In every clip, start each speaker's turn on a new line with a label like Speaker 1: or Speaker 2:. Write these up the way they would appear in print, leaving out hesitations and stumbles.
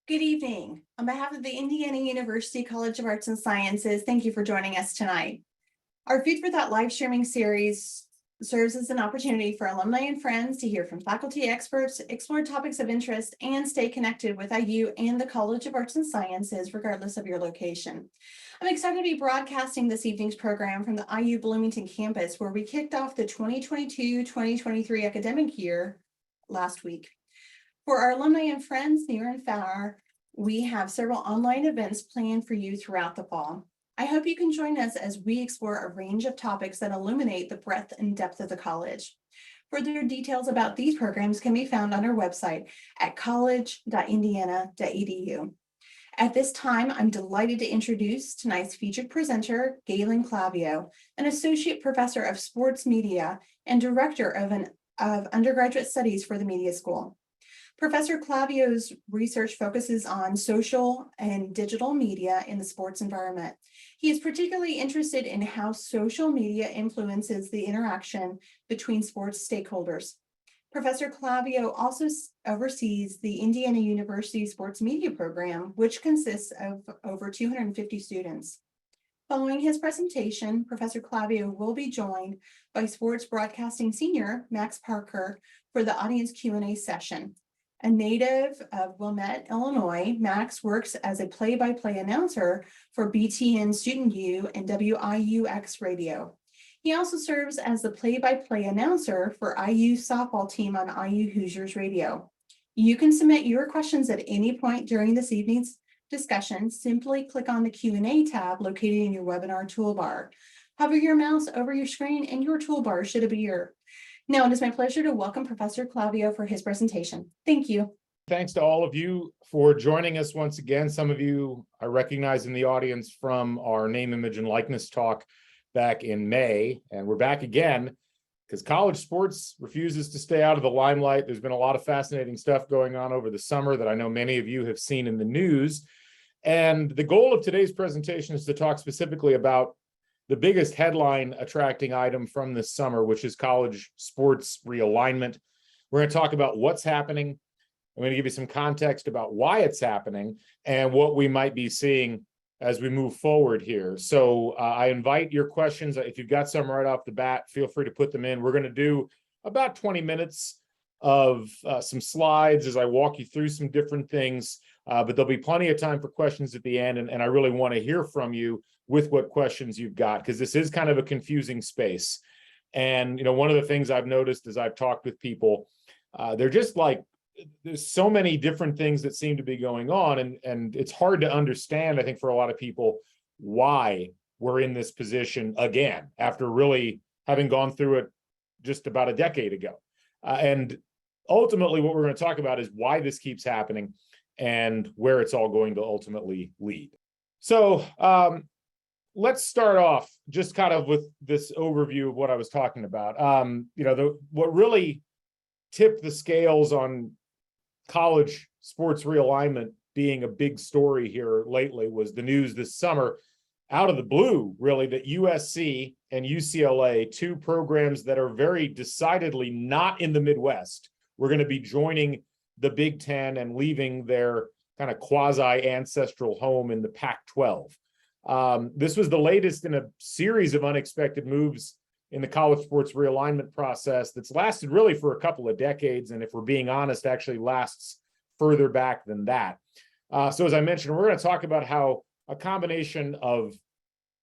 Speaker 1: Good evening. On behalf of the Indiana University College of Arts and Sciences, thank you for joining us tonight. Our Food for Thought live streaming series serves as an opportunity for alumni and friends to hear from faculty experts, explore topics of interest, and stay connected with IU and the College of Arts and Sciences, regardless of your location. I'm excited to be broadcasting this evening's program from the IU Bloomington campus, where we kicked off the 2022-2023 academic year last week. For our alumni and friends near and far, we have several online events planned for you throughout the fall. I hope you can join us as we explore a range of topics that illuminate the breadth and depth of the college. Further details about these programs can be found on our website at college.indiana.edu. At this time, I'm delighted to introduce tonight's featured presenter, Galen Clavio, an associate professor of sports media and director of undergraduate studies for the Media School. Professor Clavio's research focuses on social and digital media in the sports environment. He is particularly interested in how social media influences the interaction between sports stakeholders. Professor Clavio also oversees the Indiana University Sports Media Program, which consists of over 250 students. Following his presentation, Professor Clavio will be joined by sports broadcasting senior Max Parker for the audience Q&A session. A native of Wilmette, Illinois, Max works as a play-by-play announcer for BTN Student U and WIUX Radio. He also serves as the play-by-play announcer for IU softball team on IU Hoosiers Radio. You can submit your questions at any point during this evening's discussion. Simply click on the Q&A tab located in your webinar toolbar. Hover your mouse over your screen and your toolbar should appear. Now, it is my pleasure to welcome Professor Clavio for his presentation. Thank you.
Speaker 2: Thanks to all of you for joining us once again. Some of you I recognize in the audience from our name, image, and likeness talk back in May. And we're back again because college sports refuses to stay out of the limelight. There's been a lot of fascinating stuff going on over the summer that I know many of you have seen in the news. And the goal of today's presentation is to talk specifically about the biggest headline attracting item from this summer, which is college sports realignment. We're going to talk about what's happening. I'm going to give you some context about why it's happening and what we might be seeing as we move forward here. So I invite your questions. If you've got some right off the bat, feel free to put them in. We're going to do about 20 minutes of some slides as I walk you through some different things, but there'll be plenty of time for questions at the end. And I really want to hear from you with what questions you've got, because this is kind of a confusing space. And, one of the things I've noticed as I've talked with people, they're just like, there's so many different things that seem to be going on. And it's hard to understand, I think, for a lot of people, why we're in this position again, after really having gone through it just about a decade ago. And ultimately, what we're going to talk about is why this keeps happening and where it's all going to ultimately lead. So, let's start off just kind of with this overview of what I was talking about. What really tipped the scales on college sports realignment being a big story here lately was the news this summer, out of the blue, really, that USC and UCLA, two programs that are very decidedly not in the Midwest, were going to be joining the Big Ten and leaving their kind of quasi-ancestral home in the Pac-12. This was the latest in a series of unexpected moves in the college sports realignment process that's lasted really for a couple of decades, and if we're being honest, actually lasts further back than that. So as I mentioned, we're going to talk about how a combination of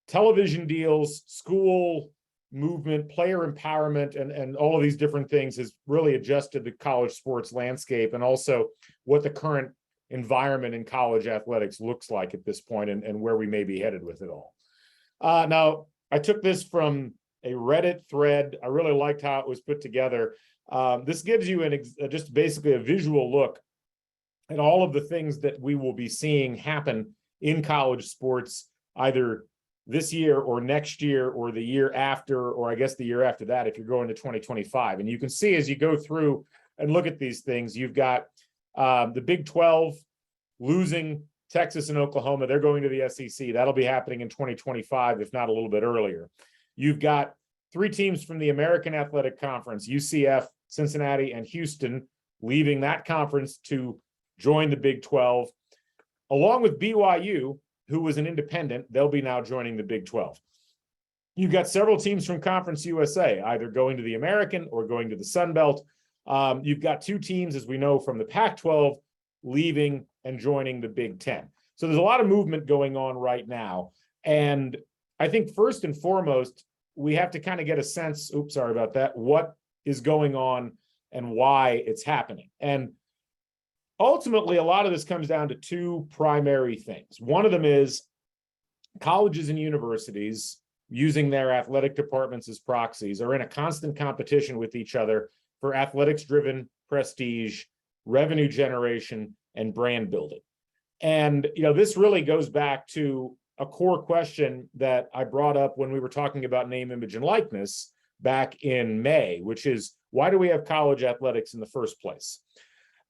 Speaker 2: television deals, school movement, player empowerment, and all of these different things has really adjusted the college sports landscape, and also what the current environment in college athletics looks like at this point, and where we may be headed with it all. Now, I took this from a Reddit thread. I really liked how it was put together. This gives you just basically a visual look at all of the things that we will be seeing happen in college sports, either this year or next year or the year after, or I guess the year after that if you're going to 2025. And you can see as you go through and look at these things, you've got the Big 12 losing Texas and Oklahoma. They're going to the SEC. That'll be happening in 2025, if not a little bit earlier. You've got three teams from the American Athletic Conference, UCF, Cincinnati, and Houston, leaving that conference to join the Big 12. along with BYU, who was an independent. They'll be now joining the Big 12. You've got several teams from Conference USA, either going to the American or going to the Sun Belt. You've got 2 teams, as we know, from the Pac-12 leaving and joining the Big 10. So there's a lot of movement going on right now. And I think first and foremost, we have to kind of get a sense, sorry about that, what is going on and why it's happening. And ultimately, a lot of this comes down to 2 primary things. One of them is colleges and universities, using their athletic departments as proxies, are in a constant competition with each other for athletics-driven prestige, revenue generation, and brand building. And, this really goes back to a core question that I brought up when we were talking about name, image, and likeness back in May, which is, why do we have college athletics in the first place?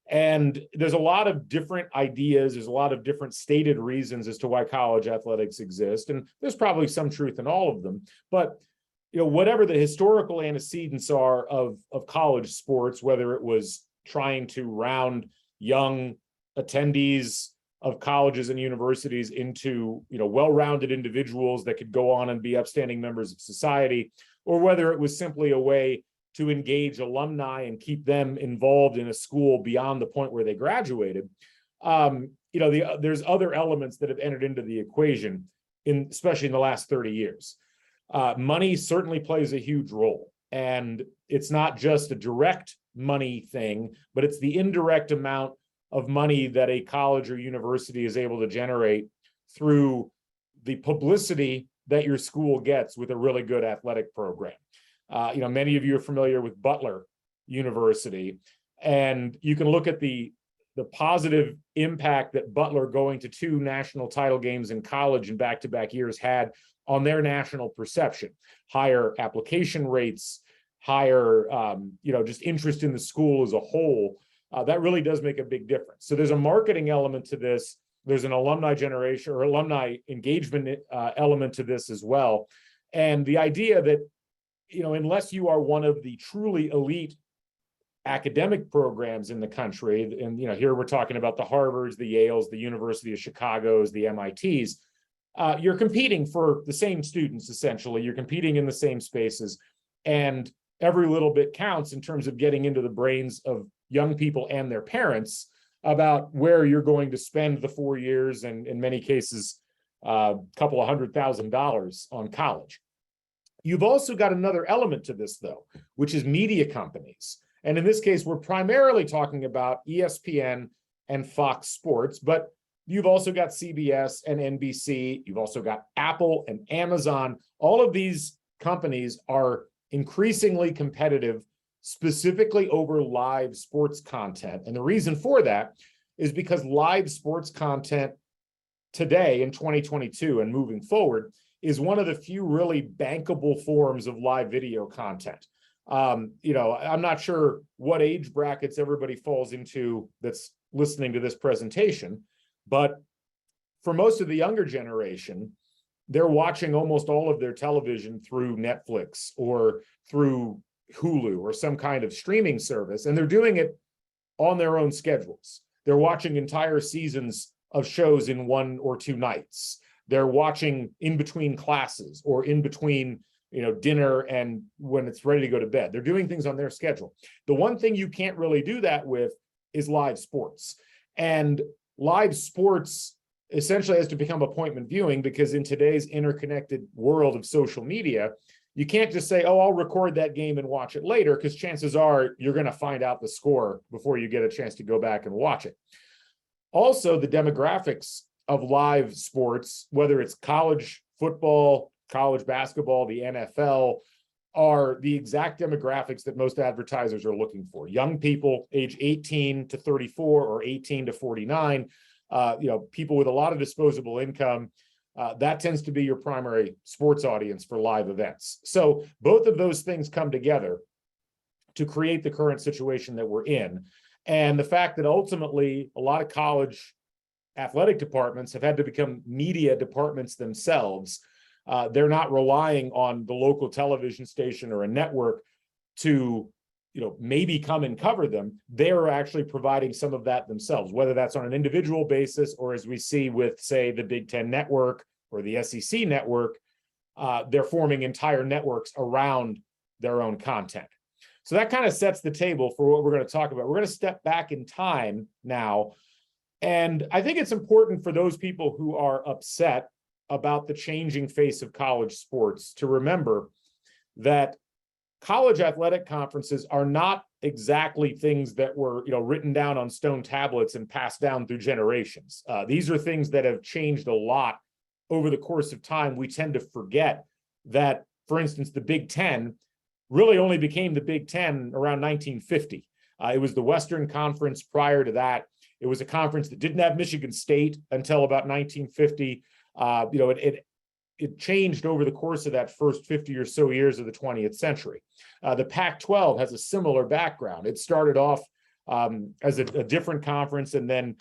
Speaker 2: And there's a lot of different ideas. There's a lot of different stated reasons as to why college athletics exist. And there's probably some truth in all of them. But, whatever the historical antecedents are of college sports, whether it was trying to round young attendees of colleges and universities into, well-rounded individuals that could go on and be upstanding members of society, or whether it was simply a way to engage alumni and keep them involved in a school beyond the point where they graduated. There's other elements that have entered into the equation, especially in the last 30 years. Money certainly plays a huge role, and it's not just a direct money thing, but it's the indirect amount of money that a college or university is able to generate through the publicity that your school gets with a really good athletic program. Many of you are familiar with Butler University, and you can look at the positive impact that Butler going to 2 national title games in college in back-to-back years had on their national perception. Higher application rates, higher, just interest in the school as a whole. That really does make a big difference. So there's a marketing element to this. There's an alumni generation or alumni engagement element to this as well. And the idea that, unless you are one of the truly elite academic programs in the country, and here we're talking about the Harvards, the Yales, the University of Chicago's, the MITs, you're competing for the same students, essentially. You're competing in the same spaces, and every little bit counts in terms of getting into the brains of young people and their parents about where you're going to spend the 4 years, and in many cases, a couple of $100,000 on college. You've also got another element to this, though, which is media companies. And in this case, we're primarily talking about ESPN and Fox Sports, but you've also got CBS and NBC. You've also got Apple and Amazon. All of these companies are increasingly competitive, specifically over live sports content. And the reason for that is because live sports content today in 2022 and moving forward is one of the few really bankable forms of live video content. I'm not sure what age brackets everybody falls into that's listening to this presentation, but for most of the younger generation, they're watching almost all of their television through Netflix or through Hulu or some kind of streaming service, and they're doing it on their own schedules. They're watching entire seasons of shows in 1 or 2 nights. They're watching in between classes or in between dinner and when it's ready to go to bed. They're doing things on their schedule. The one thing you can't really do that with is live sports. And live sports essentially has to become appointment viewing, because in today's interconnected world of social media, you can't just say, oh, I'll record that game and watch it later, because chances are you're going to find out the score before you get a chance to go back and watch it. Also, the demographics of live sports, whether it's college football, college basketball, the NFL, are the exact demographics that most advertisers are looking for. Young people age 18 to 34 or 18 to 49, people with a lot of disposable income. That tends to be your primary sports audience for live events. So both of those things come together to create the current situation that we're in. And the fact that ultimately a lot of college athletic departments have had to become media departments themselves. They're not relying on the local television station or a network to, maybe come and cover them, they're actually providing some of that themselves, whether that's on an individual basis or as we see with, say, the Big Ten Network or the SEC Network, they're forming entire networks around their own content. So that kind of sets the table for what we're going to talk about. We're going to step back in time now. And I think it's important for those people who are upset about the changing face of college sports to remember that college athletic conferences are not exactly things that were, written down on stone tablets and passed down through generations. These are things that have changed a lot over the course of time. We tend to forget that, for instance, the Big Ten really only became the Big Ten around 1950. It was the Western Conference prior to that. It was a conference that didn't have Michigan State until about 1950. It changed over the course of that first 50 or so years of the 20th century. The Pac-12 has a similar background. It started off as a different conference and then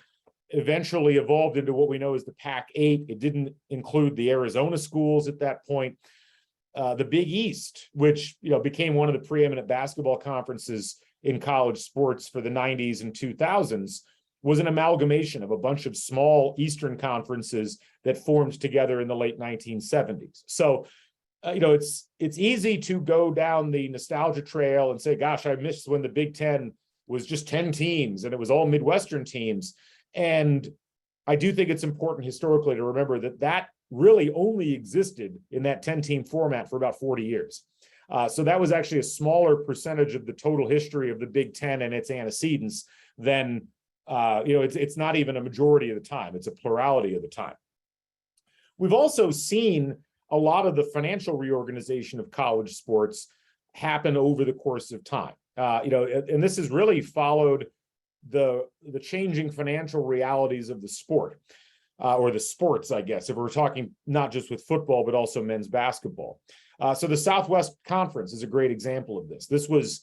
Speaker 2: eventually evolved into what we know as the Pac-8. It didn't include the Arizona schools at that point. The Big East, which became one of the preeminent basketball conferences in college sports for the 90s and 2000s, was an amalgamation of a bunch of small Eastern conferences that formed together in the late 1970s. So, it's easy to go down the nostalgia trail and say, gosh, I missed when the Big Ten was just 10 teams and it was all Midwestern teams. And I do think it's important historically to remember that really only existed in that 10-team format for about 40 years. So that was actually a smaller percentage of the total history of the Big Ten and its antecedents than it's not even a majority of the time. It's a plurality of the time. We've also seen a lot of the financial reorganization of college sports happen over the course of time. And this has really followed the changing financial realities of the sport, or the sports, I guess, if we're talking not just with football, but also men's basketball. So the Southwest Conference is a great example of this. This was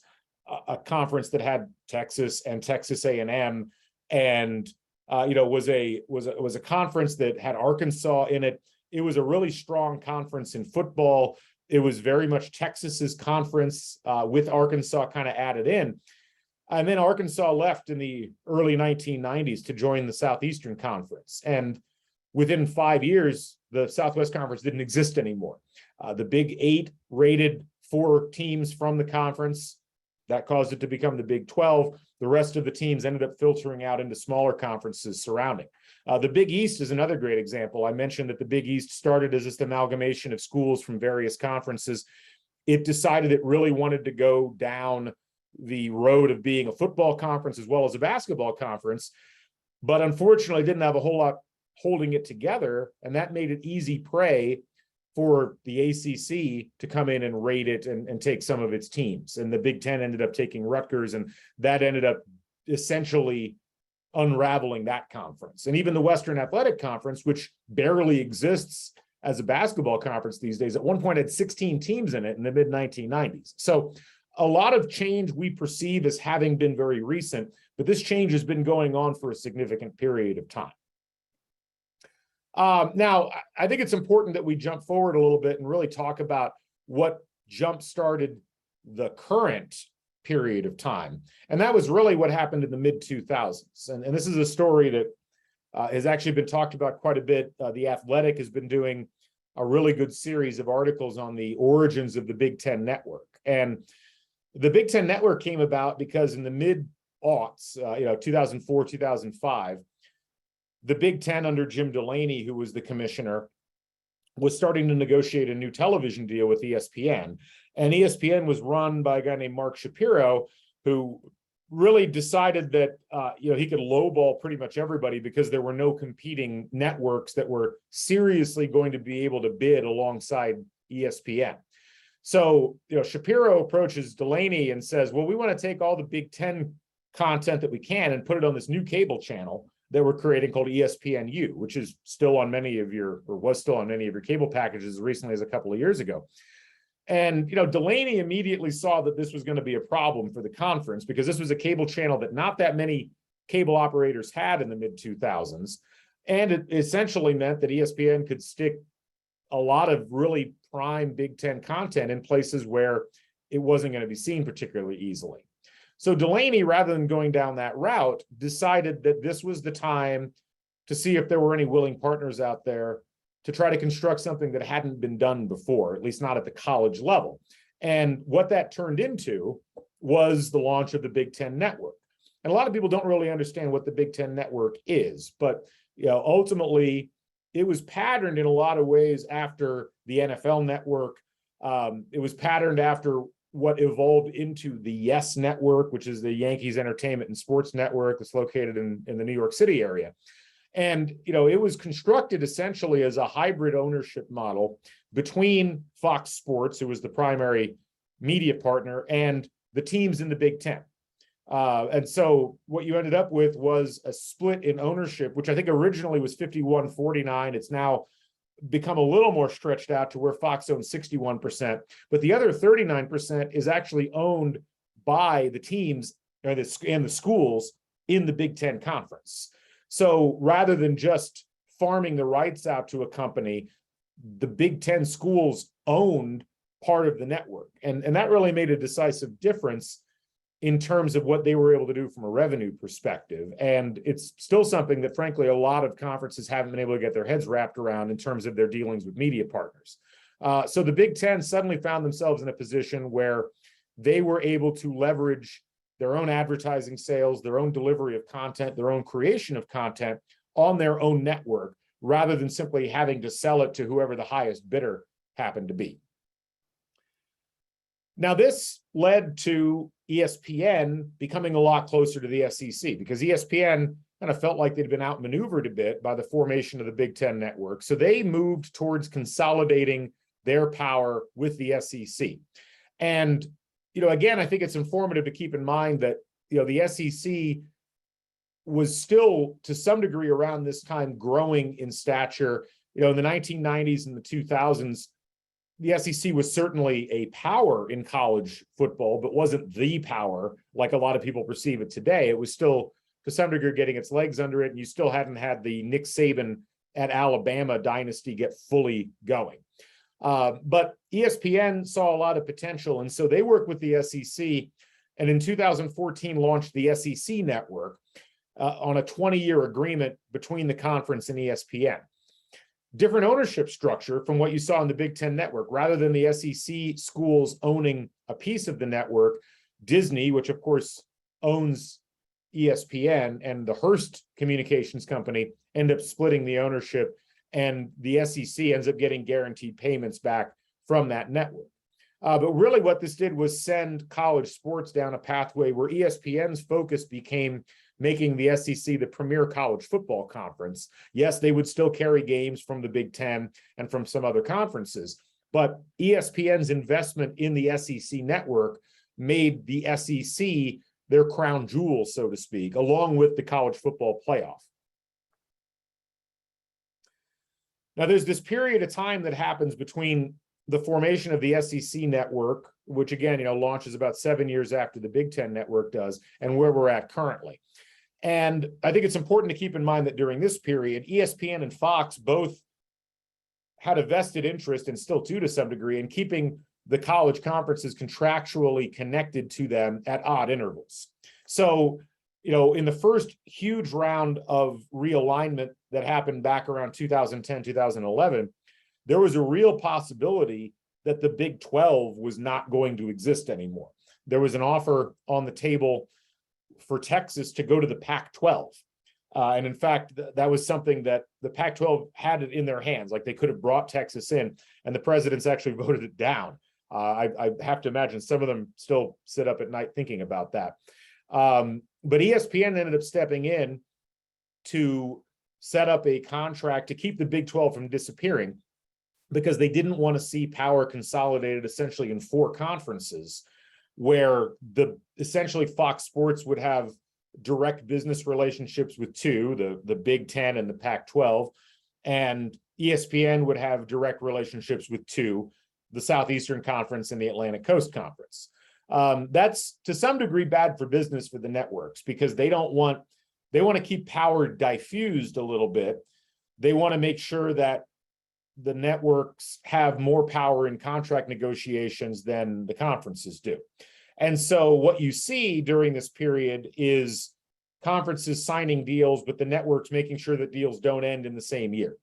Speaker 2: a conference that had Texas and Texas A&M, and was a conference that had Arkansas in it. It was a really strong conference in football. It was very much Texas's conference with Arkansas kind of added in. And then Arkansas left in the early 1990s to join the Southeastern Conference. And within 5 years, the Southwest Conference didn't exist anymore. The Big 8 rated 4 teams from the conference. That caused it to become the Big 12. The rest of the teams ended up filtering out into smaller conferences surrounding. The Big East is another great example. I mentioned that the Big East started as this amalgamation of schools from various conferences. It decided it really wanted to go down the road of being a football conference as well as a basketball conference, but unfortunately didn't have a whole lot holding it together, and that made it easy prey for the ACC to come in and raid it and take some of its teams. And the Big Ten ended up taking Rutgers, and that ended up essentially unraveling that conference. And even the Western Athletic Conference, which barely exists as a basketball conference these days, at one point had 16 teams in it in the mid-1990s. So a lot of change we perceive as having been very recent, but this change has been going on for a significant period of time. Now, I think it's important that we jump forward a little bit and really talk about what jump-started the current period of time. And that was really what happened in the mid-2000s. And this is a story that has actually been talked about quite a bit. The Athletic has been doing a really good series of articles on the origins of the Big Ten Network. And the Big Ten Network came about because in the mid-aughts, 2004, 2005, the Big Ten under Jim Delaney, who was the commissioner, was starting to negotiate a new television deal with ESPN. And ESPN was run by a guy named Mark Shapiro, who really decided that he could lowball pretty much everybody because there were no competing networks that were seriously going to be able to bid alongside ESPN. So, Shapiro approaches Delaney and says, well, we want to take all the Big Ten content that we can and put it on this new cable channel that we're creating called ESPNU, which is still on many of your, or was still on many of your cable packages as recently as a couple of years ago. And, Delaney immediately saw that this was going to be a problem for the conference because this was a cable channel that not that many cable operators had in the mid-2000s. And it essentially meant that ESPN could stick a lot of really prime Big Ten content in places where it wasn't going to be seen particularly easily. So Delaney, rather than going down that route, decided that this was the time to see if there were any willing partners out there to try to construct something that hadn't been done before, at least not at the college level. And what that turned into was the launch of the Big Ten Network. And a lot of people don't really understand what the Big Ten Network is, but ultimately, it was patterned in a lot of ways after the NFL Network. It was patterned after what evolved into the YES Network, which is the Yankees Entertainment and Sports Network that's located in the New York City area. And, it was constructed essentially as a hybrid ownership model between Fox Sports, who was the primary media partner, and the teams in the Big Ten. And so what you ended up with was a split in ownership, which I think originally was 51-49. It's now become a little more stretched out to where Fox owns 61%, but the other 39% is actually owned by the teams and the schools in the Big Ten Conference. So rather than just farming the rights out to a company, the Big Ten schools owned part of the network. And that really made a decisive difference in terms of what they were able to do from a revenue perspective. And it's still something that, frankly, a lot of conferences haven't been able to get their heads wrapped around in terms of their dealings with media partners. So the Big Ten suddenly found themselves in a position where they were able to leverage their own advertising sales, their own delivery of content, their own creation of content on their own network, rather than simply having to sell it to whoever the highest bidder happened to be. Now, this led to ESPN becoming a lot closer to the SEC because ESPN kind of felt like they'd been outmaneuvered a bit by the formation of the Big Ten Network. So they moved towards consolidating their power with the SEC. And, again, I think it's informative to keep in mind that, the SEC was still, to some degree around this time, growing in stature. In the 1990s and the 2000s, the SEC was certainly a power in college football, but wasn't the power like a lot of people perceive it today. It was still, to some degree, getting its legs under it, and you still hadn't had the Nick Saban at Alabama dynasty get fully going. But ESPN saw a lot of potential, and so they worked with the SEC, and in 2014 launched the SEC Network on a 20-year agreement between the conference and ESPN. Different ownership structure from what you saw in the Big Ten Network. Rather than the SEC schools owning a piece of the network, Disney, which of course owns ESPN, and the Hearst Communications Company end up splitting the ownership, and the SEC ends up getting guaranteed payments back from that network. But really what this did was send college sports down a pathway where ESPN's focus became making the SEC the premier college football conference. Yes, they would still carry games from the Big Ten and from some other conferences, but ESPN's investment in the SEC network made the SEC their crown jewel, so to speak, along with the college football playoff. Now, there's this period of time that happens between the formation of the SEC network, which again, launches about 7 years after the Big Ten Network does, and where we're at currently. And I think it's important to keep in mind that during this period, ESPN and Fox both had a vested interest, and still do to some degree, in keeping the college conferences contractually connected to them at odd intervals. So, in the first huge round of realignment that happened back around 2010, 2011, there was a real possibility that the Big 12 was not going to exist anymore. There was an offer on the table for Texas to go to the Pac-12. And in fact, that was something that the Pac-12 had it in their hands. Like, they could have brought Texas in, and the presidents actually voted it down. I have to imagine some of them still sit up at night thinking about that. But ESPN ended up stepping in to set up a contract to keep the Big 12 from disappearing, because they didn't want to see power consolidated essentially in 4 conferences, where essentially Fox Sports would have direct business relationships with 2, the Big Ten and the Pac-12, and ESPN would have direct relationships with 2, the Southeastern Conference and the Atlantic Coast Conference. That's to some degree bad for business for the networks, because they want to keep power diffused a little bit. They want to make sure that the networks have more power in contract negotiations than the conferences do. And so what you see during this period is conferences signing deals, but the networks making sure that deals don't end in the same year.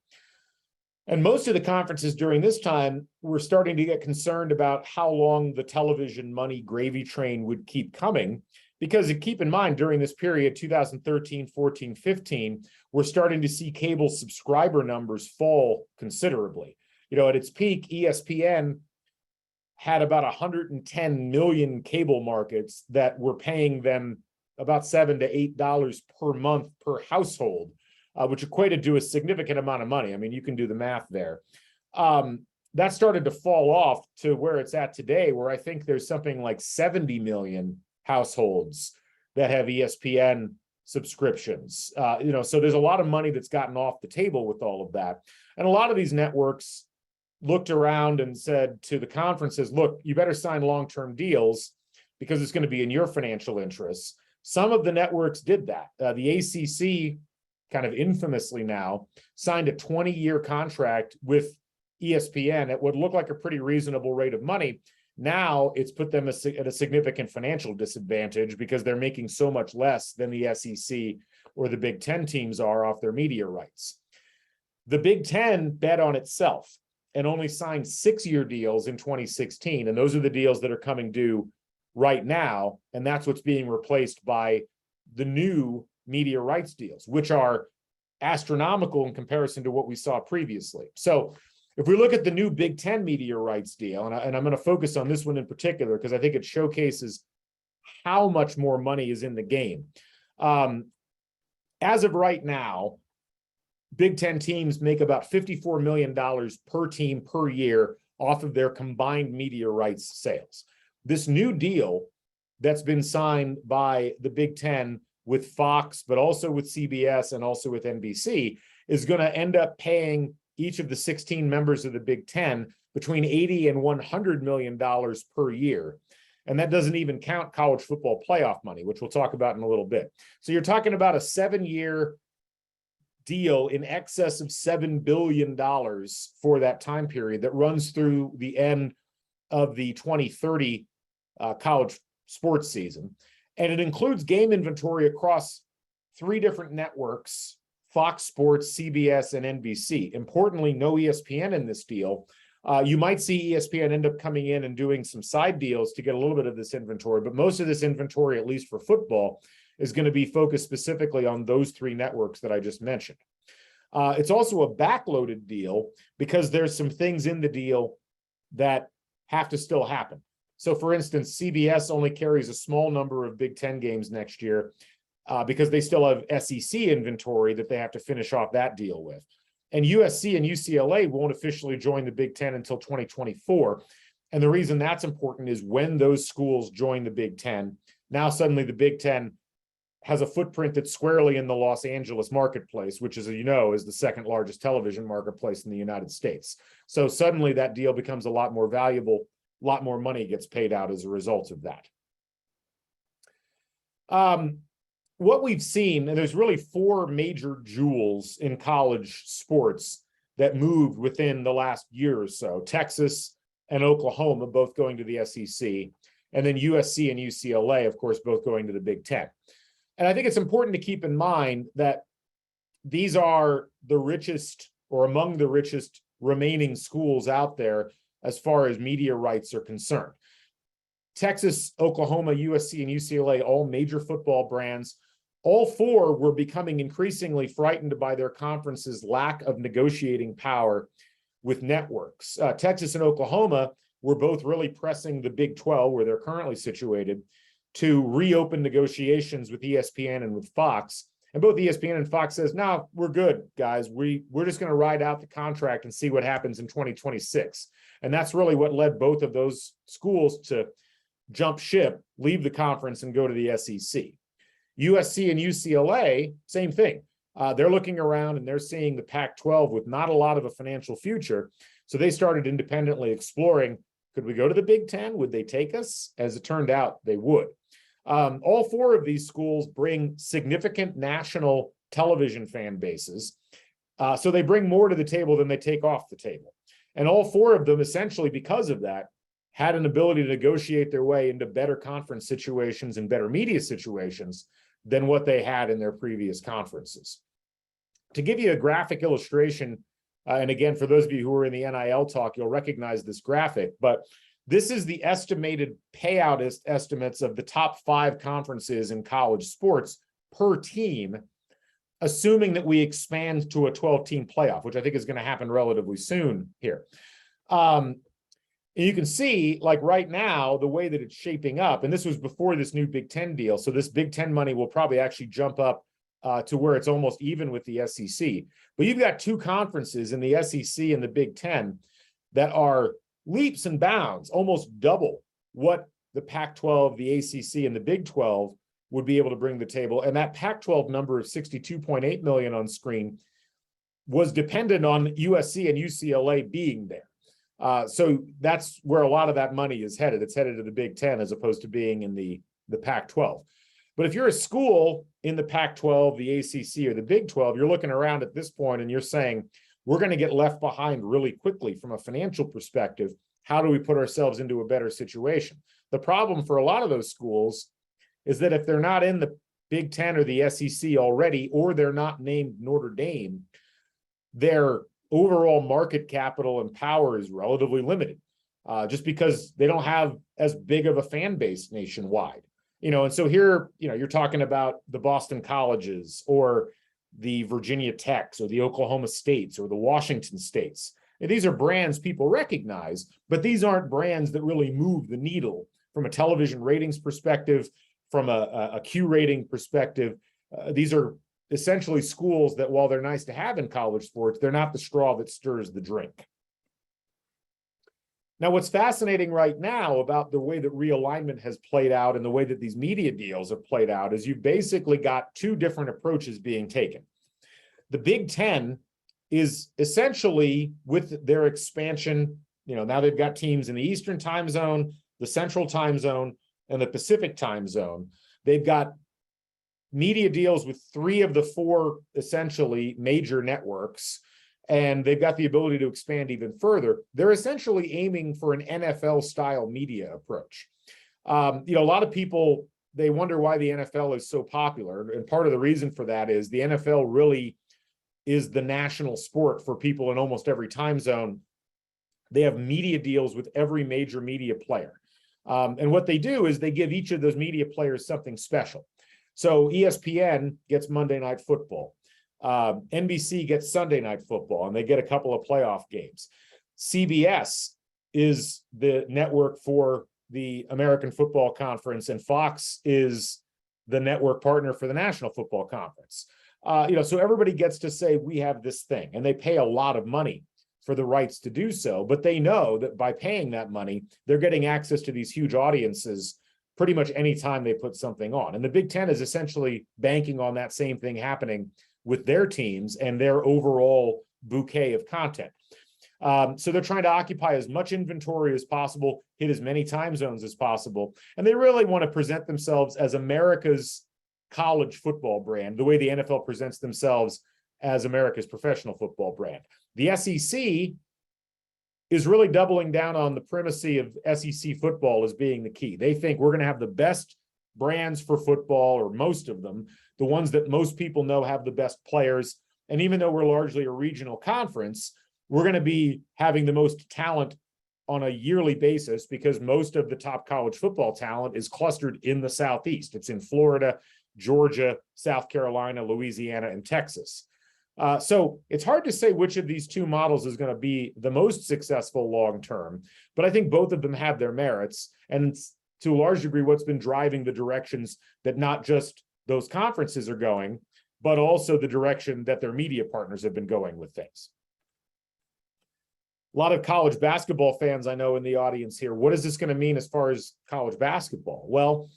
Speaker 2: And most of the conferences during this time were starting to get concerned about how long the television money gravy train would keep coming. Because keep in mind, during this period, 2013, 14, 15, we're starting to see cable subscriber numbers fall considerably. At its peak, ESPN had about 110 million cable markets that were paying them about $7 to $8 per month per household, which equated to a significant amount of money. I mean, you can do the math there. That started to fall off to where it's at today, where I think there's something like 70 million households that have ESPN subscriptions. So there's a lot of money that's gotten off the table with all of that. And a lot of these networks looked around and said to the conferences, look, you better sign long-term deals because it's going to be in your financial interests. Some of the networks did that. The ACC, kind of infamously now, signed a 20-year contract with ESPN at what looked like a pretty reasonable rate of money. Now it's put them at a significant financial disadvantage because they're making so much less than the SEC or the Big Ten teams are off their media rights. The Big Ten bet on itself and only signed 6-year deals in 2016. And those are the deals that are coming due right now. And that's what's being replaced by the new media rights deals, which are astronomical in comparison to what we saw previously. So if we look at the new Big Ten media rights deal, and I'm going to focus on this one in particular, because I think it showcases how much more money is in the game. As of right now, Big Ten teams make about $54 million per team per year off of their combined media rights sales. This new deal that's been signed by the Big Ten with Fox, but also with CBS and also with NBC, is going to end up paying each of the 16 members of the Big Ten between $80 and $100 million per year. And that doesn't even count college football playoff money, which we'll talk about in a little bit. So you're talking about a 7-year deal in excess of $7 billion for that time period that runs through the end of the 2030 college sports season. And it includes game inventory across 3 different networks: Fox Sports, CBS, and NBC. Importantly, no ESPN in this deal. You might see ESPN end up coming in and doing some side deals to get a little bit of this inventory, but most of this inventory, at least for football, is going to be focused specifically on those 3 networks that I just mentioned. It's also a backloaded deal because there's some things in the deal that have to still happen. So, for instance, CBS only carries a small number of Big Ten games next year because they still have SEC inventory that they have to finish off that deal with. And USC and UCLA won't officially join the Big Ten until 2024. And the reason that's important is when those schools join the Big Ten, now suddenly the Big Ten has a footprint that's squarely in the Los Angeles marketplace, which, as you know, is the 2nd largest television marketplace in the United States. So suddenly that deal becomes a lot more valuable, a lot more money gets paid out as a result of that. What we've seen, and there's really 4 major jewels in college sports that moved within the last year or so: Texas and Oklahoma both going to the SEC, and then USC and UCLA, of course, both going to the Big Ten. And I think it's important to keep in mind that these are the richest, or among the richest, remaining schools out there as far as media rights are concerned. Texas, Oklahoma, USC, and UCLA, all major football brands. All 4 were becoming increasingly frightened by their conference's lack of negotiating power with networks. Texas and Oklahoma were both really pressing the Big 12, where they're currently situated, to reopen negotiations with ESPN and with Fox. And both ESPN and Fox says, no, we're good, guys. We're just going to ride out the contract and see what happens in 2026. And that's really what led both of those schools to jump ship, leave the conference, and go to the SEC. USC and UCLA, same thing. They're looking around and they're seeing the Pac-12 with not a lot of a financial future. So they started independently exploring, could we go to the Big Ten? Would they take us? As it turned out, they would. All 4 of these schools bring significant national television fan bases. So they bring more to the table than they take off the table. And all 4 of them, essentially because of that, had an ability to negotiate their way into better conference situations and better media situations than what they had in their previous conferences. To give you a graphic illustration, and again, for those of you who are in the NIL talk, you'll recognize this graphic, but this is the estimated payout estimates of the top 5 conferences in college sports per team, assuming that we expand to a 12-team playoff, which I think is going to happen relatively soon here. And you can see, like right now, the way that it's shaping up, and this was before this new Big Ten deal, so this Big Ten money will probably actually jump up to where it's almost even with the SEC. But you've got 2 conferences in the SEC and the Big Ten that are leaps and bounds, almost double what the Pac-12, the ACC, and the Big 12 would be able to bring to the table. And that Pac-12 number of 62.8 million on screen was dependent on USC and UCLA being there. So that's where a lot of that money is headed. It's headed to the Big Ten as opposed to being in the Pac-12. But if you're a school in the Pac-12, the ACC, or the Big 12, you're looking around at this point and you're saying, we're going to get left behind really quickly from a financial perspective. How do we put ourselves into a better situation? The problem for a lot of those schools is that if they're not in the Big Ten or the SEC already, or they're not named Notre Dame, their overall market capital and power is relatively limited, just because they don't have as big of a fan base nationwide. And so here, you're talking about the Boston Colleges or the Virginia Techs or the Oklahoma States or the Washington States. And these are brands people recognize, but these aren't brands that really move the needle from a television ratings perspective, from a Q rating perspective. These are essentially schools that, while they're nice to have in college sports, they're not the straw that stirs the drink. Now, what's fascinating right now about the way that realignment has played out and the way that these media deals have played out is you've basically got 2 different approaches being taken. The Big Ten is essentially, with their expansion, now they've got teams in the Eastern time zone, the Central time zone, and the Pacific time zone. They've got media deals with 3 of the 4 essentially major networks, and they've got the ability to expand even further. They're essentially aiming for an NFL-style media approach. A lot of people, they wonder why the NFL is so popular, and part of the reason for that is the NFL really is the national sport for people in almost every time zone. They have media deals with every major media player. And what they do is they give each of those media players something special. So ESPN gets Monday Night Football. NBC gets Sunday Night Football, and they get a couple of playoff games. CBS is the network for the American Football Conference, and Fox is the network partner for the National Football Conference. So everybody gets to say, we have this thing, and they pay a lot of money for the rights to do so, but they know that by paying that money, they're getting access to these huge audiences pretty much any time they put something on. And the Big Ten is essentially banking on that same thing happening with their teams and their overall bouquet of content. So they're trying to occupy as much inventory as possible, hit as many time zones as possible, and they really want to present themselves as America's college football brand, the way the NFL presents themselves as America's professional football brand. The SEC is really doubling down on the primacy of SEC football as being the key. They think we're going to have the best brands for football, or most of them, the ones that most people know have the best players. And even though we're largely a regional conference, we're going to be having the most talent on a yearly basis because most of the top college football talent is clustered in the Southeast. It's in Florida, Georgia, South Carolina, Louisiana, and Texas. So it's hard to say which of these 2 models is going to be the most successful long-term, but I think both of them have their merits. And to a large degree, what's been driving the directions that not just those conferences are going, but also the direction that their media partners have been going with things. A lot of college basketball fans I know in the audience here. What is this going to mean as far as college basketball? Well,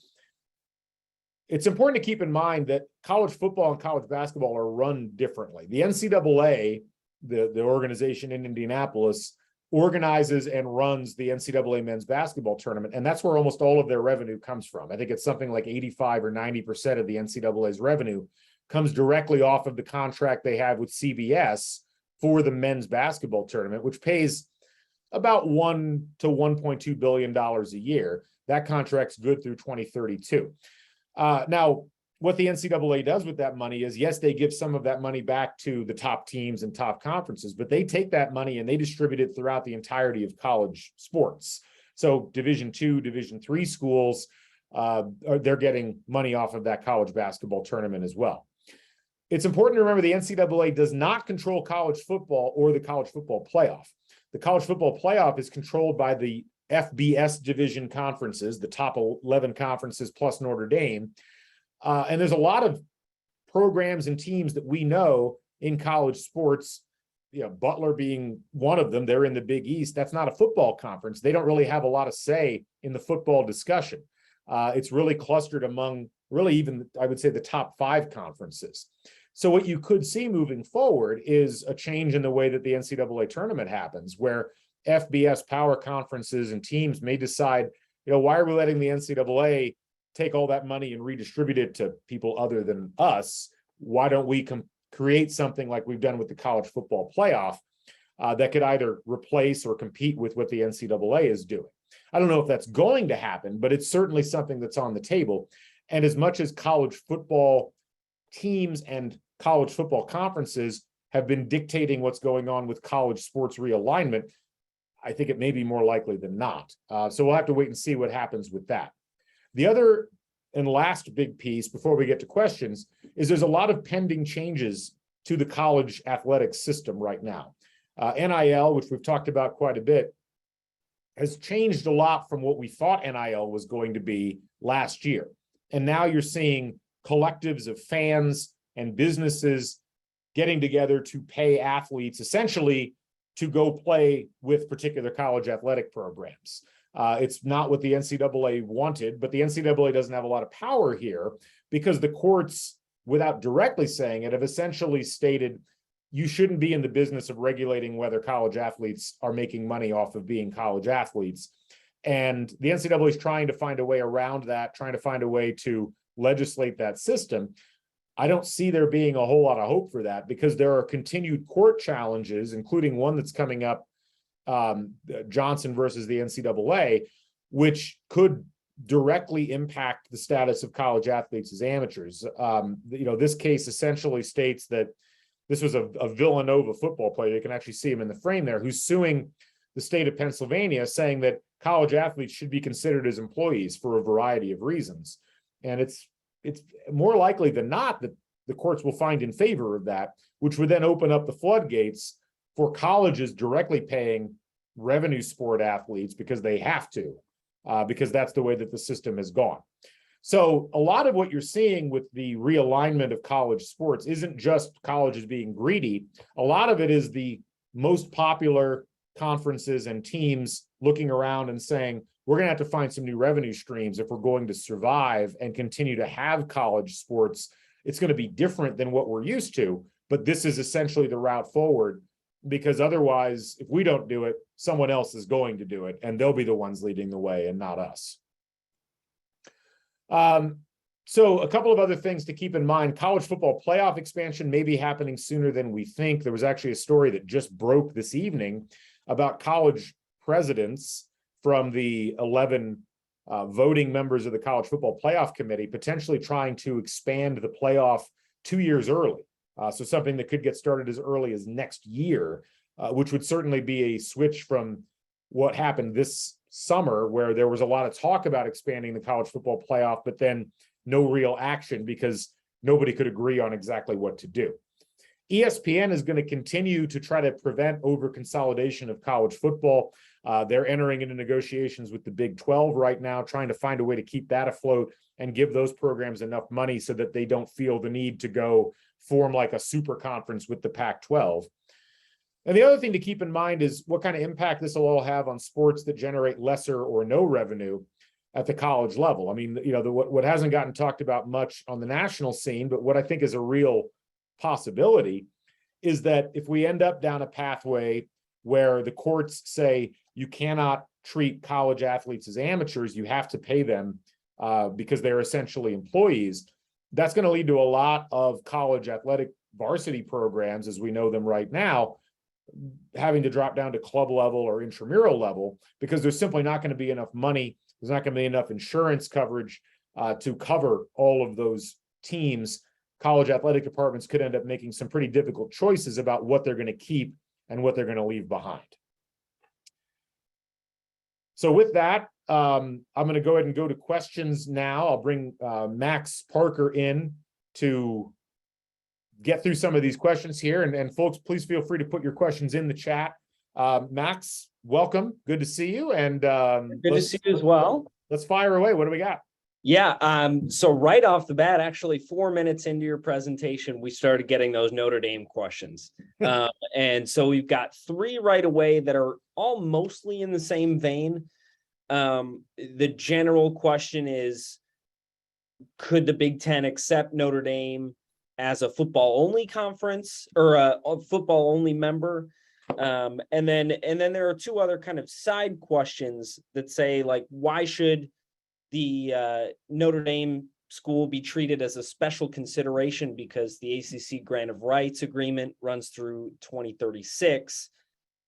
Speaker 2: it's important to keep in mind that college football and college basketball are run differently. The NCAA, the organization in Indianapolis, organizes and runs the NCAA men's basketball tournament, and that's where almost all of their revenue comes from. I think it's something like 85 or 90% of the NCAA's revenue comes directly off of the contract they have with CBS for the men's basketball tournament, which pays about $1 to $1.2 billion a year. That contract's good through 2032. Now, what the NCAA does with that money is, yes, they give some of that money back to the top teams and top conferences, but they take that money and they distribute it throughout the entirety of college sports. So Division II, Division III schools, they're getting money off of that college basketball tournament as well. It's important to remember the NCAA does not control college football or the college football playoff. The college football playoff is controlled by the FBS division conferences, the top 11 conferences plus Notre Dame. And there's a lot of programs and teams that we know in college sports, Butler being one of them. They're in the Big East. That's not a football conference. They don't really have a lot of say in the football discussion. It's really clustered among really even, I would say, the top 5 conferences. So what you could see moving forward is a change in the way that the NCAA tournament happens, where FBS power conferences and teams may decide, why are we letting the NCAA take all that money and redistribute it to people other than us? Why don't we create something like we've done with the college football playoff that could either replace or compete with what the NCAA is doing? I don't know if that's going to happen, but it's certainly something that's on the table. And as much as college football teams and college football conferences have been dictating what's going on with college sports realignment, I think it may be more likely than not. So we'll have to wait and see what happens with that. The other and last big piece before we get to questions is there's a lot of pending changes to the college athletics system right now. NIL, which we've talked about quite a bit, has changed a lot from what we thought NIL was going to be last year. And now you're seeing collectives of fans and businesses getting together to pay athletes essentially to go play with particular college athletic programs. It's not what the NCAA wanted, but the NCAA doesn't have a lot of power here because the courts, without directly saying it, have essentially stated you shouldn't be in the business of regulating whether college athletes are making money off of being college athletes. And the NCAA is trying to find a way around that, trying to find a way to legislate that system. I don't see there being a whole lot of hope for that because there are continued court challenges, including one that's coming up, Johnson versus the NCAA, which could directly impact the status of college athletes as amateurs. This case essentially states that this was a Villanova football player. You can actually see him in the frame there, who's suing the state of Pennsylvania, saying that college athletes should be considered as employees for a variety of reasons. And it's more likely than not that the courts will find in favor of that, which would then open up the floodgates for colleges directly paying revenue sport athletes because they have to, because that's the way that the system has gone. So a lot of what you're seeing with the realignment of college sports isn't just colleges being greedy. A lot of it is the most popular conferences and teams looking around and saying, we're going to have to find some new revenue streams if we're going to survive and continue to have college sports. It's going to be different than what we're used to, but this is essentially the route forward, because otherwise, if we don't do it, someone else is going to do it, and they'll be the ones leading the way and not us. So a couple of other things to keep in mind. College football playoff expansion may be happening sooner than we think. There was actually a story that just broke this evening about college presidents from the 11 voting members of the College Football Playoff Committee potentially trying to expand the playoff 2 years early. So something that could get started as early as next year, which would certainly be a switch from what happened this summer, where there was a lot of talk about expanding the college football playoff, but then no real action because nobody could agree on exactly what to do. ESPN is going to continue to try to prevent over-consolidation of college football. They're entering into negotiations with the Big 12 right now, trying to find a way to keep that afloat and give those programs enough money so that they don't feel the need to go form like a super conference with the Pac-12. And the other thing to keep in mind is what kind of impact this will all have on sports that generate lesser or no revenue at the college level. I mean, what hasn't gotten talked about much on the national scene, but what I think is a real possibility is that if we end up down a pathway where the courts say you cannot treat college athletes as amateurs, you have to pay them because they're essentially employees, that's going to lead to a lot of college athletic varsity programs as we know them right now having to drop down to club level or intramural level, because there's simply not going to be enough money. There's not going to be enough insurance coverage to cover all of those teams. College athletic departments could end up making some pretty difficult choices about what they're going to keep and what they're going to leave behind. So with that, I'm going to go ahead and go to questions now. I'll bring Max Parker in to get through some of these questions here. And folks, please feel free to put your questions in the chat. Max, welcome. Good to see you. And
Speaker 3: good to see you as well.
Speaker 2: Let's fire away. What do we got?
Speaker 3: Yeah. So right off the bat, actually 4 minutes into your presentation, we started getting those Notre Dame questions. And so we've got 3 right away that are all mostly in the same vein. The general question is, could the Big Ten accept Notre Dame as a football only conference or a football only member? And then there are 2 other kind of side questions that say, like, why should the Notre Dame school be treated as a special consideration, because the ACC grant of rights agreement runs through 2036.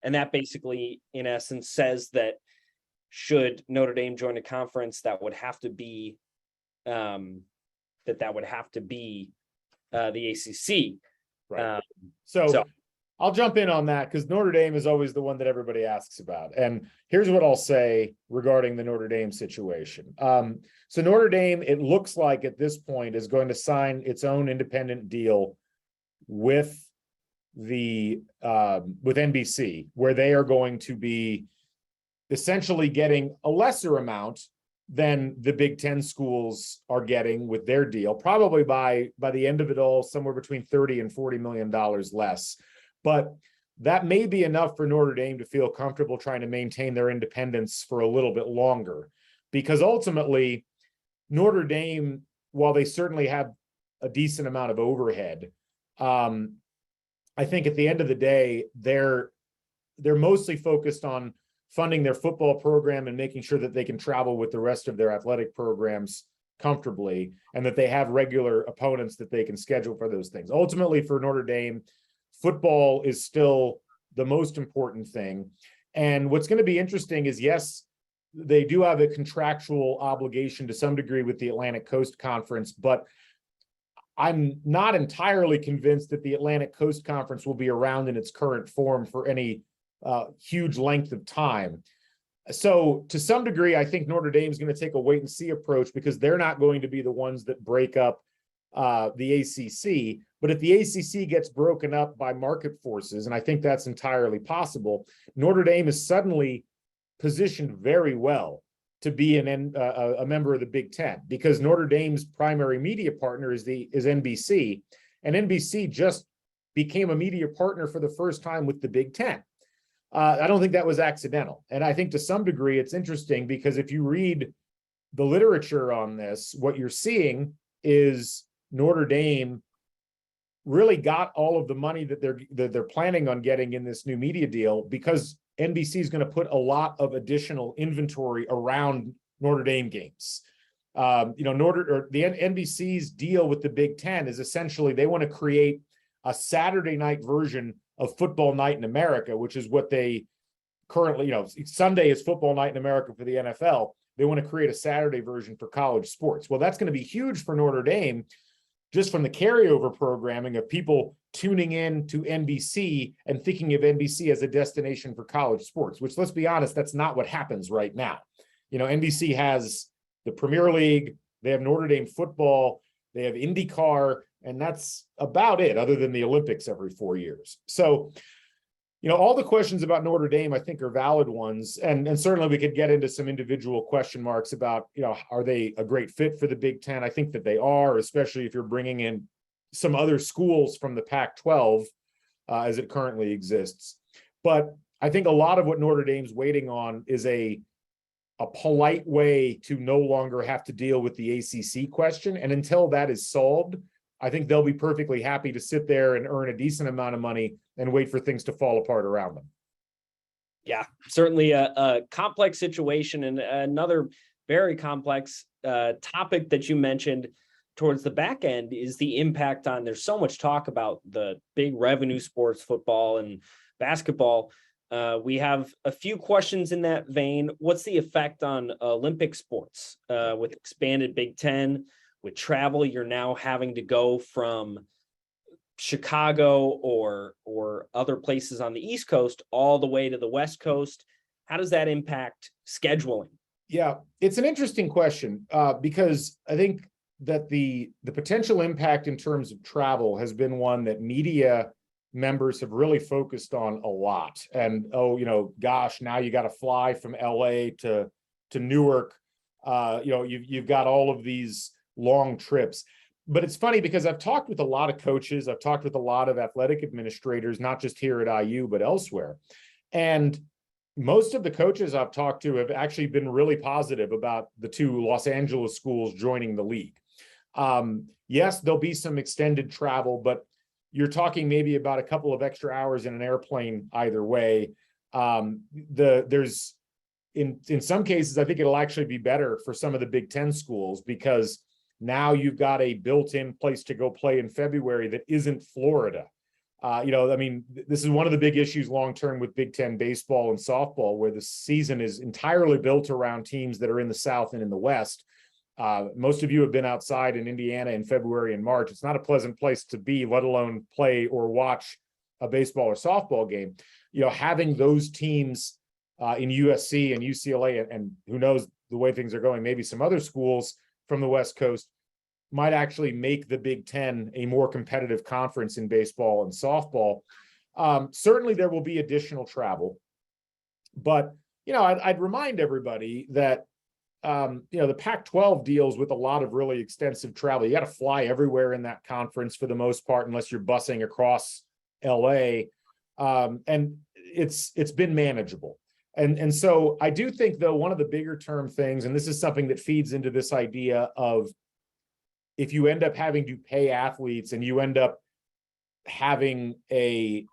Speaker 3: And that basically, in essence, says that should Notre Dame join a conference, that would have to be the ACC.
Speaker 2: Right. So I'll jump in on that, because Notre Dame is always the one that everybody asks about. And here's what I'll say regarding the Notre Dame situation. So Notre Dame, it looks like at this point, is going to sign its own independent deal with the with NBC, where they are going to be essentially getting a lesser amount than the Big Ten schools are getting with their deal, probably by the end of it all, somewhere between $30 and $40 million less. But that may be enough for Notre Dame to feel comfortable trying to maintain their independence for a little bit longer, because ultimately Notre Dame, while they certainly have a decent amount of overhead, I think at the end of the day, they're mostly focused on funding their football program and making sure that they can travel with the rest of their athletic programs comfortably, and that they have regular opponents that they can schedule for those things. Ultimately, for Notre Dame, football is still the most important thing. And what's going to be interesting is, yes, they do have a contractual obligation to some degree with the Atlantic Coast Conference, but I'm not entirely convinced that the Atlantic Coast Conference will be around in its current form for any huge length of time. So to some degree, I think Notre Dame is going to take a wait and see approach, because they're not going to be the ones that break up the ACC. But if the ACC gets broken up by market forces, and I think that's entirely possible, Notre Dame is suddenly positioned very well to be a member of the Big Ten, because Notre Dame's primary media partner is NBC, and NBC just became a media partner for the first time with the Big Ten. I don't think that was accidental. And I think to some degree it's interesting, because if you read the literature on this, what you're seeing is Notre Dame really got all of the money that they're planning on getting in this new media deal, because NBC is going to put a lot of additional inventory around Notre Dame games. NBC's deal with the Big Ten is essentially they want to create a Saturday night version of Football Night in America, which is what they currently, Sunday is Football Night in America for the NFL. They want to create a Saturday version for college sports. Well, that's going to be huge for Notre Dame, just from the carryover programming of people tuning in to NBC and thinking of NBC as a destination for college sports, which, let's be honest, that's not what happens right now. NBC has the Premier League, they have Notre Dame football, they have IndyCar, and that's about it, other than the Olympics every 4 years. So, all the questions about Notre Dame, I think, are valid ones. And certainly we could get into some individual question marks about, are they a great fit for the Big Ten? I think that they are, especially if you're bringing in some other schools from the Pac-12 as it currently exists. But I think a lot of what Notre Dame's waiting on is a polite way to no longer have to deal with the ACC question. And until that is solved, I think they'll be perfectly happy to sit there and earn a decent amount of money and wait for things to fall apart around them.
Speaker 3: Yeah, certainly a complex situation. And another very complex topic that you mentioned towards the back end is the impact on, there's so much talk about the big revenue sports, football and basketball. We have a few questions in that vein. What's the effect on Olympic sports with expanded Big Ten, with travel? You're now having to go from Chicago or other places on the East Coast all the way to the West Coast. How does that impact scheduling?
Speaker 2: Yeah, it's an interesting question because I think that the potential impact in terms of travel has been one that media members have really focused on a lot. And gosh, now you got to fly from LA to Newark. You've got all of these long trips. But it's funny because I've talked with a lot of coaches, I've talked with a lot of athletic administrators, not just here at IU, but elsewhere. And most of the coaches I've talked to have actually been really positive about the two Los Angeles schools joining the league. Yes, there'll be some extended travel, but you're talking maybe about a couple of extra hours in an airplane either way. There's in some cases, I think it'll actually be better for some of the Big Ten schools because now you've got a built-in place to go play in February that isn't Florida. This is one of the big issues long-term with Big Ten baseball and softball, where the season is entirely built around teams that are in the South and in the West. Most of you have been outside in Indiana in February and March. It's not a pleasant place to be, let alone play or watch a baseball or softball game. Having those teams in USC and UCLA, and who knows the way things are going, maybe some other schools from the West Coast might actually make the Big Ten a more competitive conference in baseball and softball. Certainly there will be additional travel, but I'd remind everybody that the Pac-12 deals with a lot of really extensive travel. You got to fly everywhere in that conference for the most part, unless you're busing across LA. And it's been manageable. And so I do think, though, one of the bigger term things, and this is something that feeds into this idea of if you end up having to pay athletes and you end up having a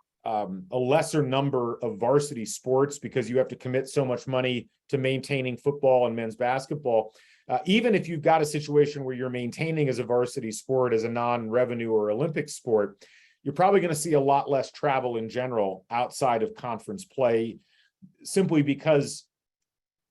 Speaker 2: lesser number of varsity sports because you have to commit so much money to maintaining football and men's basketball, even if you've got a situation where you're maintaining as a varsity sport as a non-revenue or Olympic sport, you're probably going to see a lot less travel in general outside of conference play, simply because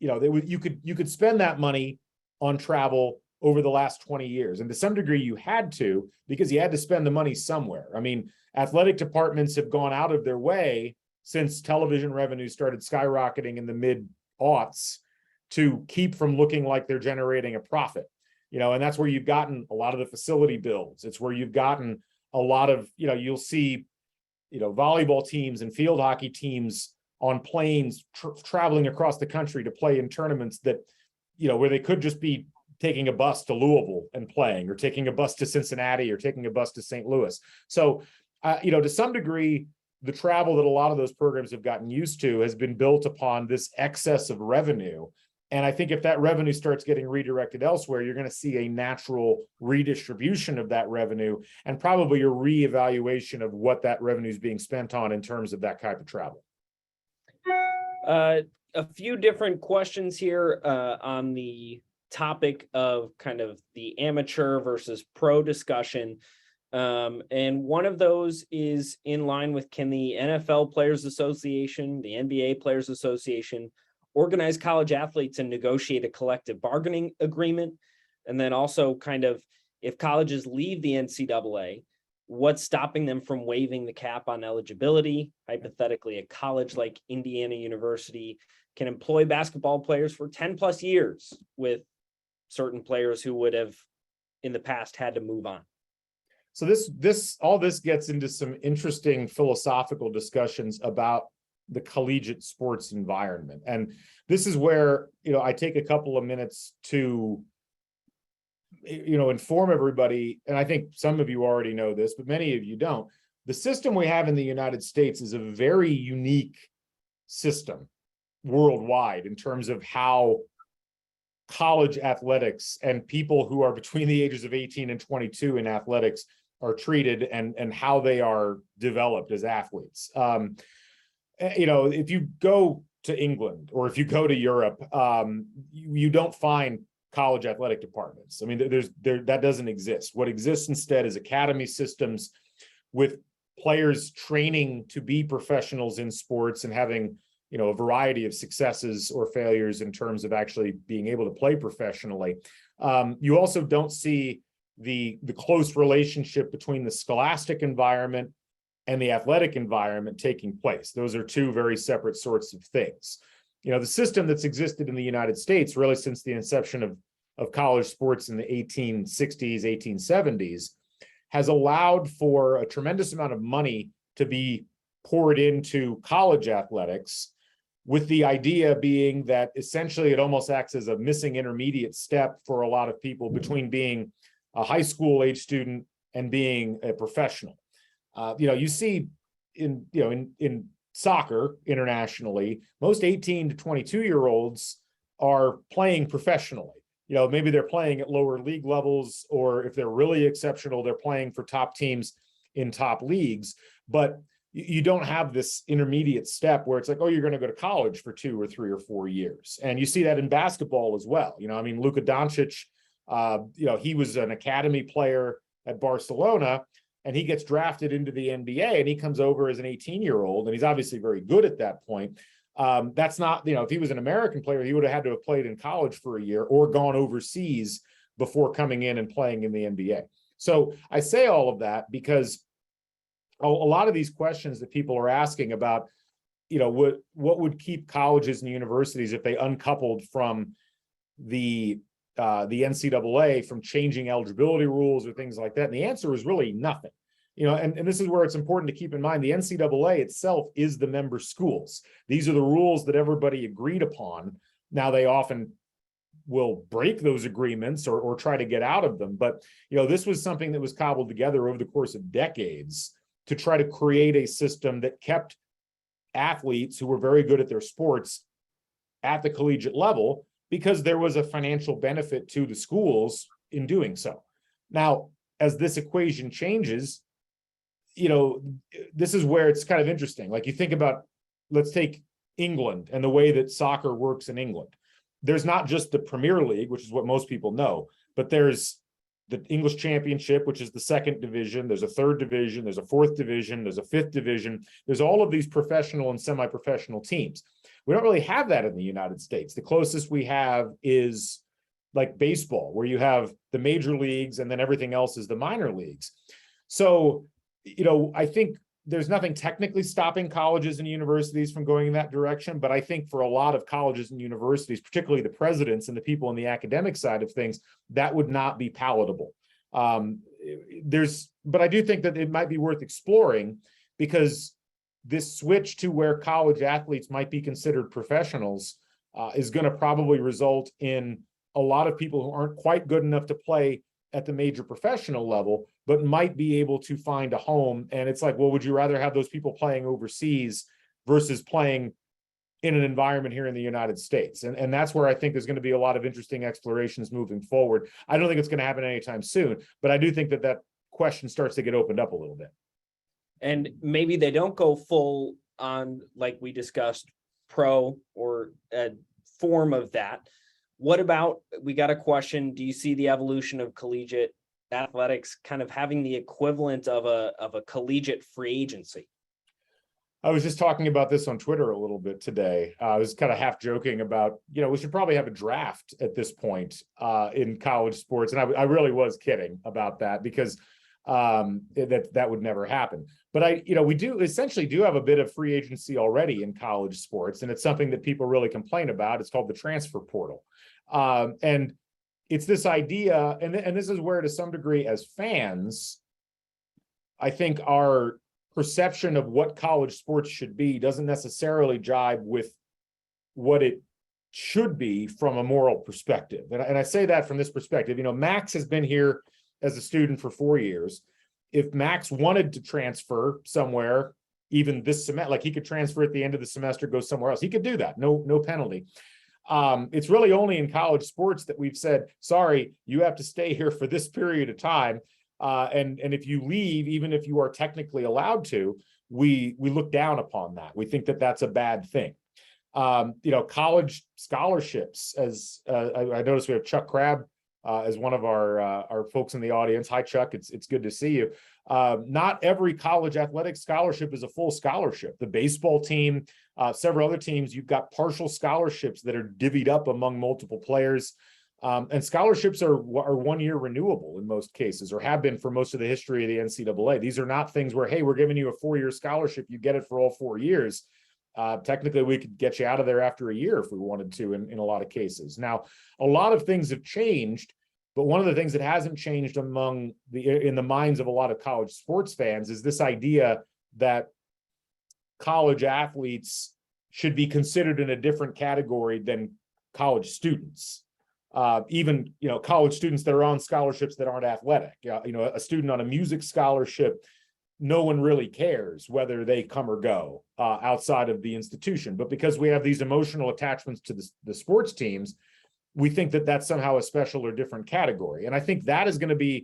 Speaker 2: you could spend that money on travel over the last 20 years. And to some degree you had to, because you had to spend the money somewhere. I mean, athletic departments have gone out of their way since television revenue started skyrocketing in the mid-aughts to keep from looking like they're generating a profit. And that's where you've gotten a lot of the facility builds. It's where you've gotten a lot of, you'll see, volleyball teams and field hockey teams on planes traveling across the country to play in tournaments that, where they could just be taking a bus to Louisville and playing, or taking a bus to Cincinnati, or taking a bus to St. Louis. So, to some degree, the travel that a lot of those programs have gotten used to has been built upon this excess of revenue. And I think if that revenue starts getting redirected elsewhere, you're going to see a natural redistribution of that revenue and probably a reevaluation of what that revenue is being spent on in terms of that type of travel.
Speaker 3: A few different questions here on the topic of kind of the amateur versus pro discussion. And one of those is in line with, can the NFL Players Association, the NBA Players Association organize college athletes and negotiate a collective bargaining agreement? And then also kind of, if colleges leave the NCAA, what's stopping them from waiving the cap on eligibility? Hypothetically, a college like Indiana University can employ basketball players for 10 plus years with certain players who would have in the past had to move on.
Speaker 2: So all this gets into some interesting philosophical discussions about the collegiate sports environment. And this is where, I take a couple of minutes to, inform everybody. And I think some of you already know this, but many of you don't. The system we have in the United States is a very unique system worldwide in terms of how college athletics and people who are between the ages of 18 and 22 in athletics are treated and how they are developed as athletes. If you go to England or if you go to Europe, you don't find college athletic departments. I mean, that doesn't exist. What exists instead is academy systems with players training to be professionals in sports and having, a variety of successes or failures in terms of actually being able to play professionally. You also don't see the close relationship between the scholastic environment and the athletic environment taking place. Those are two very separate sorts of things. The system that's existed in the United States really since the inception of college sports in the 1860s, 1870s, has allowed for a tremendous amount of money to be poured into college athletics, with the idea being that essentially it almost acts as a missing intermediate step for a lot of people between being a high school age student and being a professional. You see in soccer internationally, most 18 to 22-year-olds are playing professionally. Maybe they're playing at lower league levels, or if they're really exceptional, they're playing for top teams in top leagues. But you don't have this intermediate step where it's like, oh, you're going to go to college for 2 or 3 or 4 years. And you see that in basketball as well. Luka Doncic, he was an academy player at Barcelona, and he gets drafted into the NBA, and he comes over as an 18-year-old, and he's obviously very good at that point. That's not, if he was an American player, he would have had to have played in college for a year or gone overseas before coming in and playing in the NBA. So I say all of that because a lot of these questions that people are asking about, what would keep colleges and universities if they uncoupled from the NCAA from changing eligibility rules or things like that? And the answer is really nothing. And this is where it's important to keep in mind, the NCAA itself is the member schools. These are the rules that everybody agreed upon. Now, they often will break those agreements or try to get out of them. But, this was something that was cobbled together over the course of decades to try to create a system that kept athletes who were very good at their sports at the collegiate level, because there was a financial benefit to the schools in doing so. Now, as this equation changes, this is where it's kind of interesting. Like, you think about, let's take England and the way that soccer works in England. There's not just the Premier League, which is what most people know, but there's the English Championship, which is the second division. There's a third division, there's a fourth division, there's a fifth division. There's all of these professional and semi-professional teams. We don't really have that in the United States. The closest we have is like baseball, where you have the major leagues and then everything else is the minor leagues. So, I think there's nothing technically stopping colleges and universities from going in that direction. But I think for a lot of colleges and universities, particularly the presidents and the people on the academic side of things, that would not be palatable. But I do think that it might be worth exploring, because this switch to where college athletes might be considered professionals is going to probably result in a lot of people who aren't quite good enough to play at the major professional level, but might be able to find a home. And it's like, well, would you rather have those people playing overseas versus playing in an environment here in the United States? And that's where I think there's going to be a lot of interesting explorations moving forward. I don't think it's going to happen anytime soon, but I do think that question starts to get opened up a little bit.
Speaker 3: And maybe they don't go full on, like we discussed, pro or a form of that. What about, we got a question, do you see the evolution of collegiate athletics kind of having the equivalent of a collegiate free agency?
Speaker 2: I was just talking about this on Twitter a little bit today. I was kind of half joking about, we should probably have a draft at this point in college sports. And I really was kidding about that, because that would never happen. But we essentially do have a bit of free agency already in college sports, and it's something that people really complain about. It's called the transfer portal. And it's this idea, and this is where, to some degree, as fans, I think our perception of what college sports should be doesn't necessarily jibe with what it should be from a moral perspective. And I say that from this perspective. Max has been here as a student for 4 years. If Max wanted to transfer somewhere, even this semester, like he could transfer at the end of the semester, go somewhere else, he could do that. No penalty. It's really only in college sports that we've said, sorry, you have to stay here for this period of time. And if you leave, even if you are technically allowed to, we look down upon that. We think that that's a bad thing. College scholarships, as I noticed we have Chuck Crabb as one of our folks in the audience. Hi, Chuck. It's good to see you. Not every college athletic scholarship is a full scholarship. The baseball team, several other teams, you've got partial scholarships that are divvied up among multiple players. And scholarships are 1 year renewable in most cases, or have been for most of the history of the NCAA. These are not things where, hey, we're giving you a 4-year scholarship, you get it for all 4 years. Technically, we could get you out of there after a year if we wanted to in a lot of cases. Now, a lot of things have changed, but one of the things that hasn't changed in the minds of a lot of college sports fans is this idea that college athletes should be considered in a different category than college students. Even, college students that are on scholarships that aren't athletic. A student on a music scholarship, no one really cares whether they come or go outside of the institution. But because we have these emotional attachments to the sports teams, we think that that's somehow a special or different category. And I think that is going to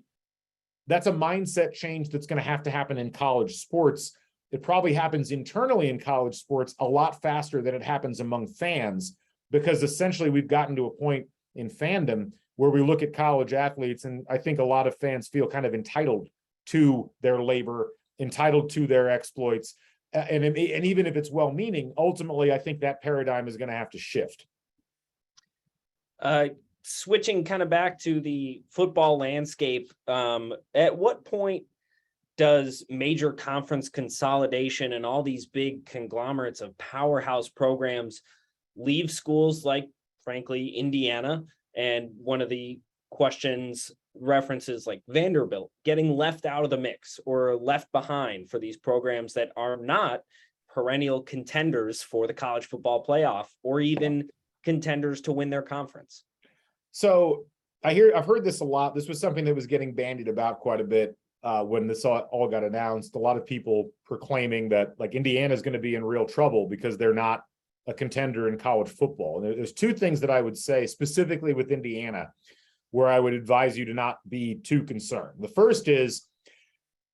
Speaker 2: that's a mindset change that's going to happen in college sports. It probably happens internally in college sports a lot faster than it happens among fans, because essentially we've gotten to a point in fandom where we look at college athletes, and I think a lot of fans feel kind of entitled to their labor, entitled to their exploits. And even if it's well-meaning, ultimately, I think that paradigm is going to have to shift.
Speaker 3: Switching kind of back to the football landscape, at what point does major conference consolidation and all these big conglomerates of powerhouse programs leave schools like, frankly, Indiana? And one of the questions references like Vanderbilt getting left out of the mix or left behind for these programs that are not perennial contenders for the college football playoff or even contenders to win their conference.
Speaker 2: So I've heard this a lot. This was something that was getting bandied about quite a bit when this all got announced. A lot of people proclaiming that like Indiana is going to be in real trouble because they're not a contender in college football. And there's two things that I would say specifically with Indiana where I would advise you to not be too concerned. The first is,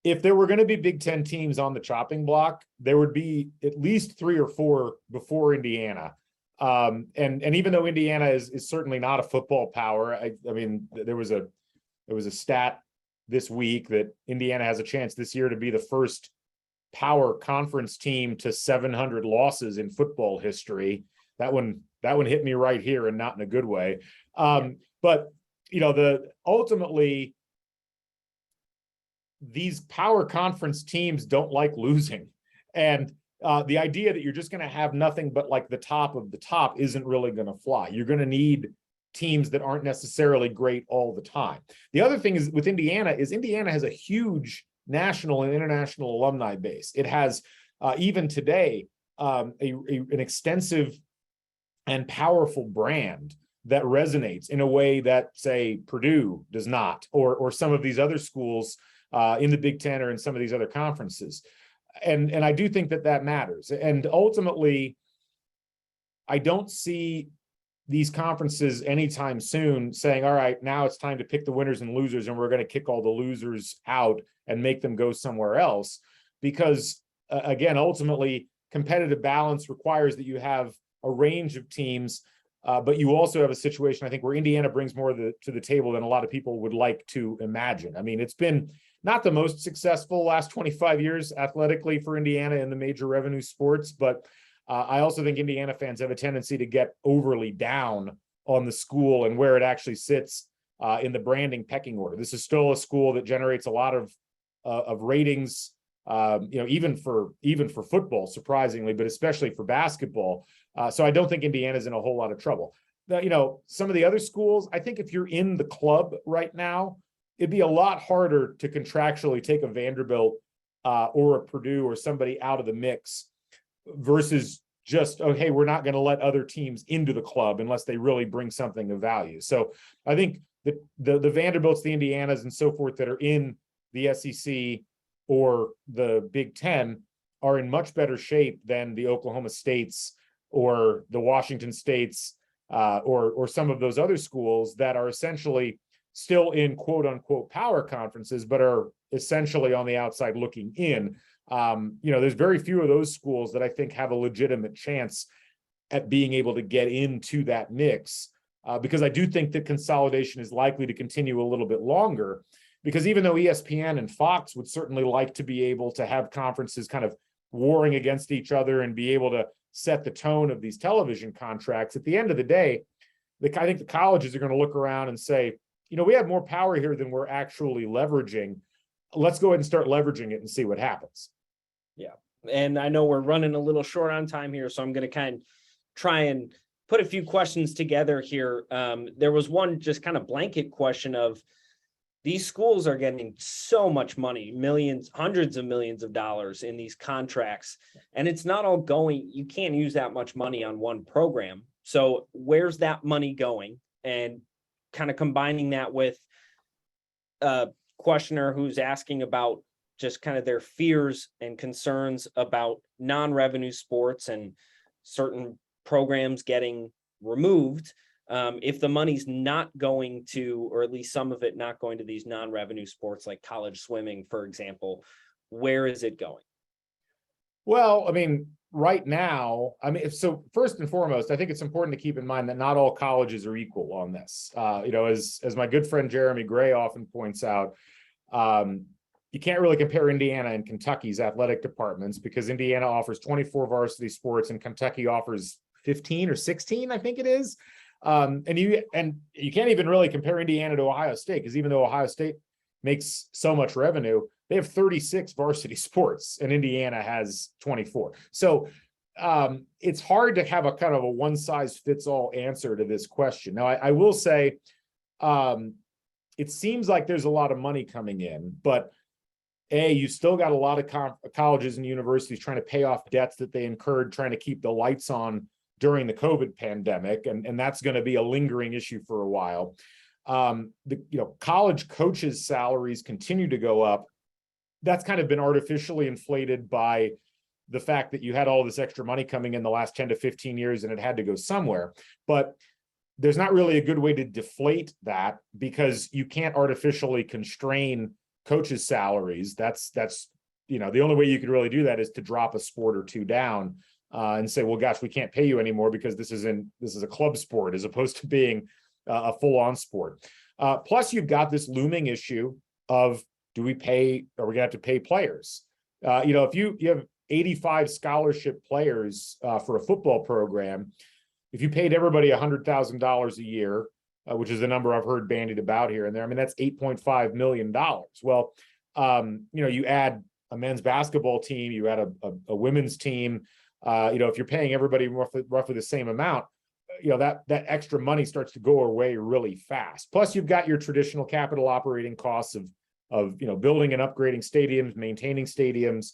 Speaker 2: if there were going to be Big Ten teams on the chopping block, there would be at least 3 or 4 before Indiana. And even though Indiana is certainly not a football power, I mean, there was a stat this week that Indiana has a chance this year to be the first power conference team to 700 losses in football history. That one hit me right here, and not in a good way. But ultimately these power conference teams don't like losing, and the idea that you're just going to have nothing but like the top of the top isn't really going to fly. You're going to need teams that aren't necessarily great all the time. The other thing is with Indiana has a huge national and international alumni base. It has even today an extensive and powerful brand that resonates in a way that, say, Purdue does not, or some of these other schools in the Big Ten or in some of these other conferences. And I do think that matters. And ultimately, I don't see these conferences anytime soon saying, all right, now it's time to pick the winners and losers, and we're going to kick all the losers out and make them go somewhere else. Because again, ultimately, competitive balance requires that you have a range of teams, but you also have a situation, I think, where Indiana brings more to the table than a lot of people would like to imagine. I mean, it's been not the most successful last 25 years athletically for Indiana in the major revenue sports, but I also think Indiana fans have a tendency to get overly down on the school and where it actually sits in the branding pecking order. This is still a school that generates a lot of ratings, even for football, surprisingly, but especially for basketball. So I don't think Indiana's in a whole lot of trouble. Now, some of the other schools, I think if you're in the club right now, it'd be a lot harder to contractually take a Vanderbilt or a Purdue or somebody out of the mix versus just, oh, hey, we're not going to let other teams into the club unless they really bring something of value. So I think the Vanderbilts, the Indianas, and so forth that are in the SEC or the Big Ten are in much better shape than the Oklahoma States or the Washington States or some of those other schools that are essentially still in quote unquote power conferences, but are essentially on the outside looking in. There's very few of those schools that I think have a legitimate chance at being able to get into that mix, because I do think that consolidation is likely to continue a little bit longer. Because even though ESPN and Fox would certainly like to be able to have conferences kind of warring against each other and be able to set the tone of these television contracts, at the end of the day, I think the colleges are going to look around and say, we have more power here than we're actually leveraging. Let's go ahead and start leveraging it and see what happens.
Speaker 3: Yeah. And I know we're running a little short on time here, so I'm going to kind of try and put a few questions together here. There was one just kind of blanket question of, these schools are getting so much money, millions, hundreds of millions of dollars in these contracts, and it's not all going, you can't use that much money on one program. So where's that money going? And kind of combining that with a questioner who's asking about just kind of their fears and concerns about non-revenue sports and certain programs getting removed. If the money's not going to, or at least some of it not going to these non-revenue sports like college swimming, for example, where is it going?
Speaker 2: Well, I mean, right now, so first and foremost, I think it's important to keep in mind that not all colleges are equal on this. As my good friend Jeremy Gray often points out, you can't really compare Indiana and Kentucky's athletic departments because Indiana offers 24 varsity sports and Kentucky offers 15 or 16, I think it is. And you can't even really compare Indiana to Ohio State, because even though Ohio State makes so much revenue, they have 36 varsity sports and Indiana has 24. So it's hard to have a kind of a one size fits all answer to this question. Now, I will say it seems like there's a lot of money coming in, but you still got a lot of colleges and universities trying to pay off debts that they incurred trying to keep the lights on during the COVID pandemic, and that's going to be a lingering issue for a while. College coaches' salaries continue to go up. That's kind of been artificially inflated by the fact that you had all this extra money coming in the last 10 to 15 years and it had to go somewhere. But there's not really a good way to deflate that because you can't artificially constrain coaches' salaries. That's the only way you could really do that is to drop a sport or two down. And say, well, gosh, we can't pay you anymore because this is a club sport as opposed to being a full-on sport. Plus, you've got this looming issue of, are we going to have to pay players? If you have 85 scholarship players for a football program, if you paid everybody $100,000 a year, which is the number I've heard bandied about here and there, that's $8.5 million. Well, you add a men's basketball team, you add a women's team. If you're paying everybody roughly the same amount, that extra money starts to go away really fast. Plus, you've got your traditional capital operating costs of building and upgrading stadiums, maintaining stadiums,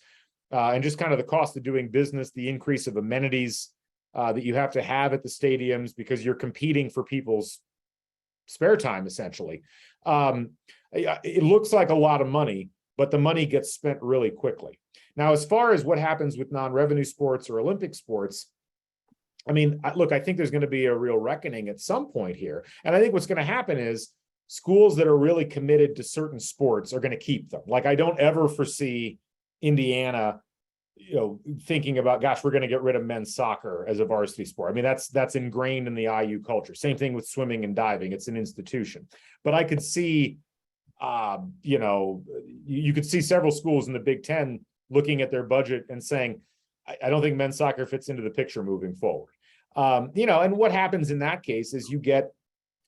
Speaker 2: and just kind of the cost of doing business, the increase of amenities that you have to have at the stadiums because you're competing for people's spare time, essentially. It looks like a lot of money, but the money gets spent really quickly. Now, as far as what happens with non-revenue sports or Olympic sports, I think there's going to be a real reckoning at some point here. And I think what's going to happen is schools that are really committed to certain sports are going to keep them. Like, I don't ever foresee Indiana, thinking about, gosh, we're going to get rid of men's soccer as a varsity sport. That's ingrained in the IU culture. Same thing with swimming and diving. It's an institution. But I could see, you could see several schools in the Big Ten looking at their budget and saying, I don't think men's soccer fits into the picture moving forward. And what happens in that case is you get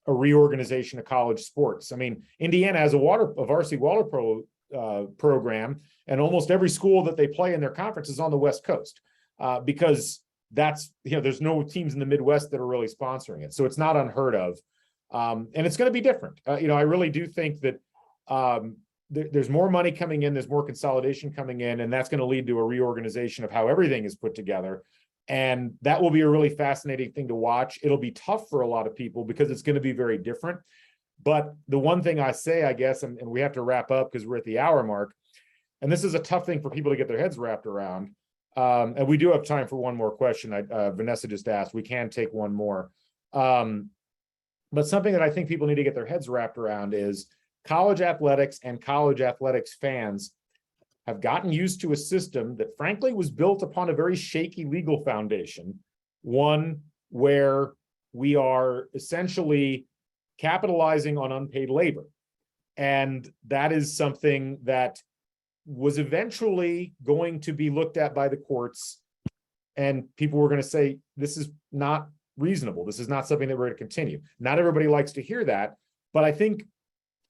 Speaker 2: a reorganization of college sports. Indiana has a varsity water polo program, and almost every school that they play in their conference is on the West Coast because there's no teams in the Midwest that are really sponsoring it. So it's not unheard of. And it's going to be different. I really do think that there's more money coming in, there's more consolidation coming in, and that's going to lead to a reorganization of how everything is put together. And that will be a really fascinating thing to watch. It'll be tough for a lot of people because it's going to be very different. But the one thing I say, I guess, and we have to wrap up because we're at the hour mark, and this is a tough thing for people to get their heads wrapped around. And we do have time for one more question. Vanessa just asked, we can take one more. But something that I think people need to get their heads wrapped around is college athletics and college athletics fans have gotten used to a system that frankly was built upon a very shaky legal foundation, one where we are essentially capitalizing on unpaid labor. And that is something that was eventually going to be looked at by the courts. And people were going to say, this is not reasonable. This is not something that we're going to continue. Not everybody likes to hear that. But I think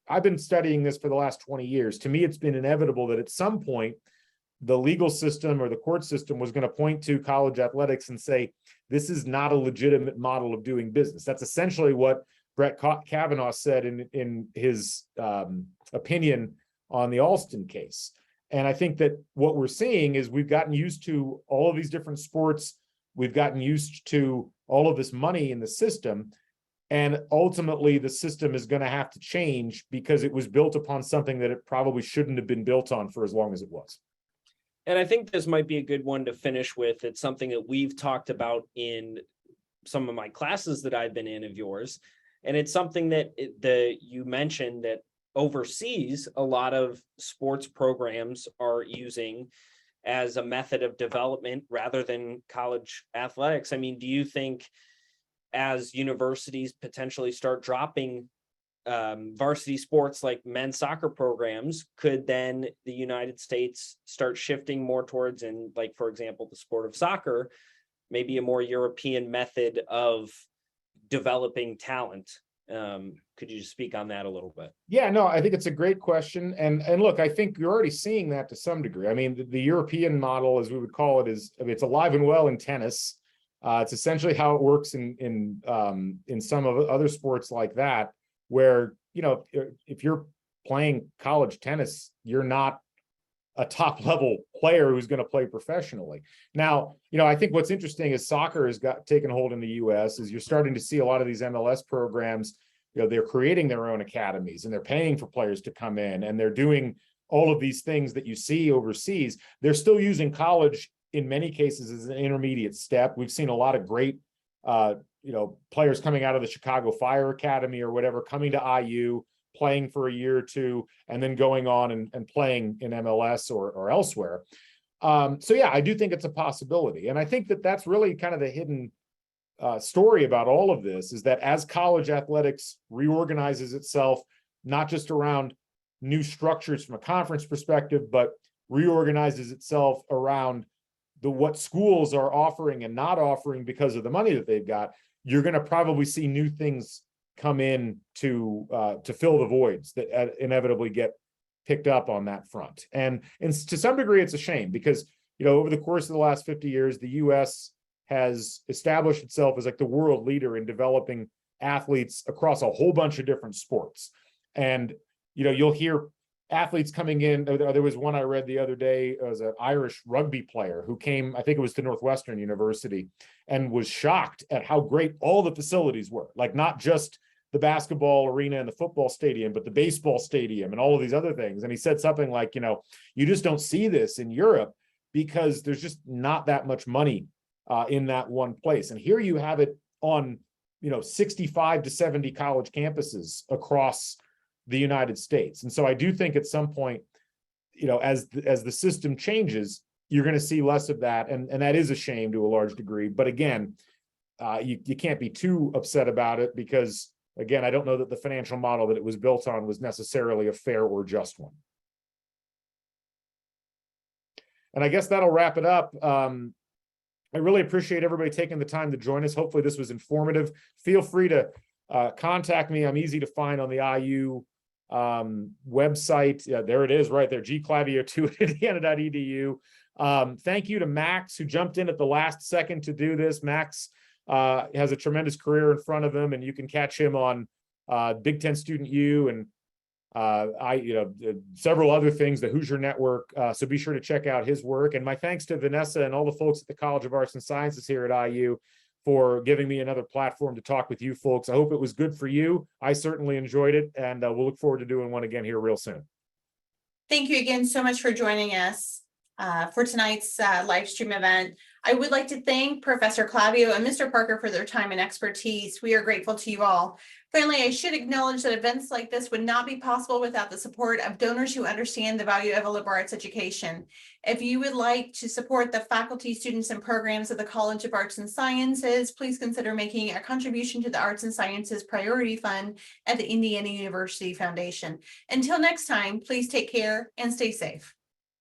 Speaker 2: I've been studying this for the last 20 years. To me, it's been inevitable that at some point, the legal system or the court system was going to point to college athletics and say, this is not a legitimate model of doing business. That's essentially what Brett Kavanaugh said in his opinion on the Alston case. And I think that what we're seeing is we've gotten used to all of these different sports. We've gotten used to all of this money in the system. And ultimately, the system is going to have to change because it was built upon something that it probably shouldn't have been built on for as long as it was.
Speaker 3: And I think this might be a good one to finish with. It's something that we've talked about in some of my classes that I've been in of yours. And it's something that you mentioned that overseas, a lot of sports programs are using as a method of development rather than college athletics. I mean, do you think as universities potentially start dropping varsity sports like men's soccer programs, could then the United States start shifting more towards, and like, for example, the sport of soccer, maybe a more European method of developing talent? Could you speak on that a little bit?
Speaker 2: Yeah, no, I think it's a great question. And look, I think you're already seeing that to some degree. I mean, the European model, as we would call it, is, I mean, it's alive and well in tennis. It's essentially how it works in some of other sports like that, where, you know, if you're playing college tennis, you're not a top level player who's going to play professionally. Now, you know, I think what's interesting is soccer has taken hold in the US, is you're starting to see a lot of these MLS programs, you know, they're creating their own academies and they're paying for players to come in and they're doing all of these things that you see overseas. They're still using college in many cases as an intermediate step. We've seen a lot of great, you know, players coming out of the Chicago Fire Academy or whatever, coming to IU, playing for a year or two, and then going on and playing in MLS or elsewhere. So yeah, I do think it's a possibility. And I think that that's really kind of the hidden story about all of this, is that as college athletics reorganizes itself, not just around new structures from a conference perspective, but reorganizes itself around what schools are offering and not offering because of the money that they've got, you're going to probably see new things come in to fill the voids that inevitably get picked up on that front. And to some degree, it's a shame because, you know, over the course of the last 50 years, the U.S. has established itself as like the world leader in developing athletes across a whole bunch of different sports. And, you know, you'll hear athletes coming in. There was one I read the other day, as an Irish rugby player who came, I think it was to Northwestern University, and was shocked at how great all the facilities were. Like not just the basketball arena and the football stadium, but the baseball stadium and all of these other things. And he said something like, you know, you just don't see this in Europe because there's just not that much money in that one place. And here you have it on, you know, 65 to 70 college campuses across the United States. And so I do think at some point, you know, as the system changes, you're going to see less of that. And that is a shame to a large degree. But again, you can't be too upset about it because, again, I don't know that the financial model that it was built on was necessarily a fair or just one. And I guess that'll wrap it up. I really appreciate everybody taking the time to join us. Hopefully this was informative. Feel free to contact me. I'm easy to find on the IU website. Yeah, there it is right there, gclavio2 at indiana.edu. Thank you to Max, who jumped in at the last second to do this. Max has a tremendous career in front of him, and you can catch him on Big Ten Student U and several other things, the Hoosier Network. So be sure to check out his work. And my thanks to Vanessa and all the folks at the College of Arts and Sciences here at IU for giving me another platform to talk with you folks. I hope it was good for you. I certainly enjoyed it, and we'll look forward to doing one again here real soon.
Speaker 1: Thank you again so much for joining us for tonight's live stream event. I would like to thank Professor Clavio and Mr. Parker for their time and expertise. We are grateful to you all. Finally, I should acknowledge that events like this would not be possible without the support of donors who understand the value of a liberal arts education. If you would like to support the faculty, students, and programs of the College of Arts and Sciences, please consider making a contribution to the Arts and Sciences Priority Fund at the Indiana University Foundation. Until next time, please take care and stay safe.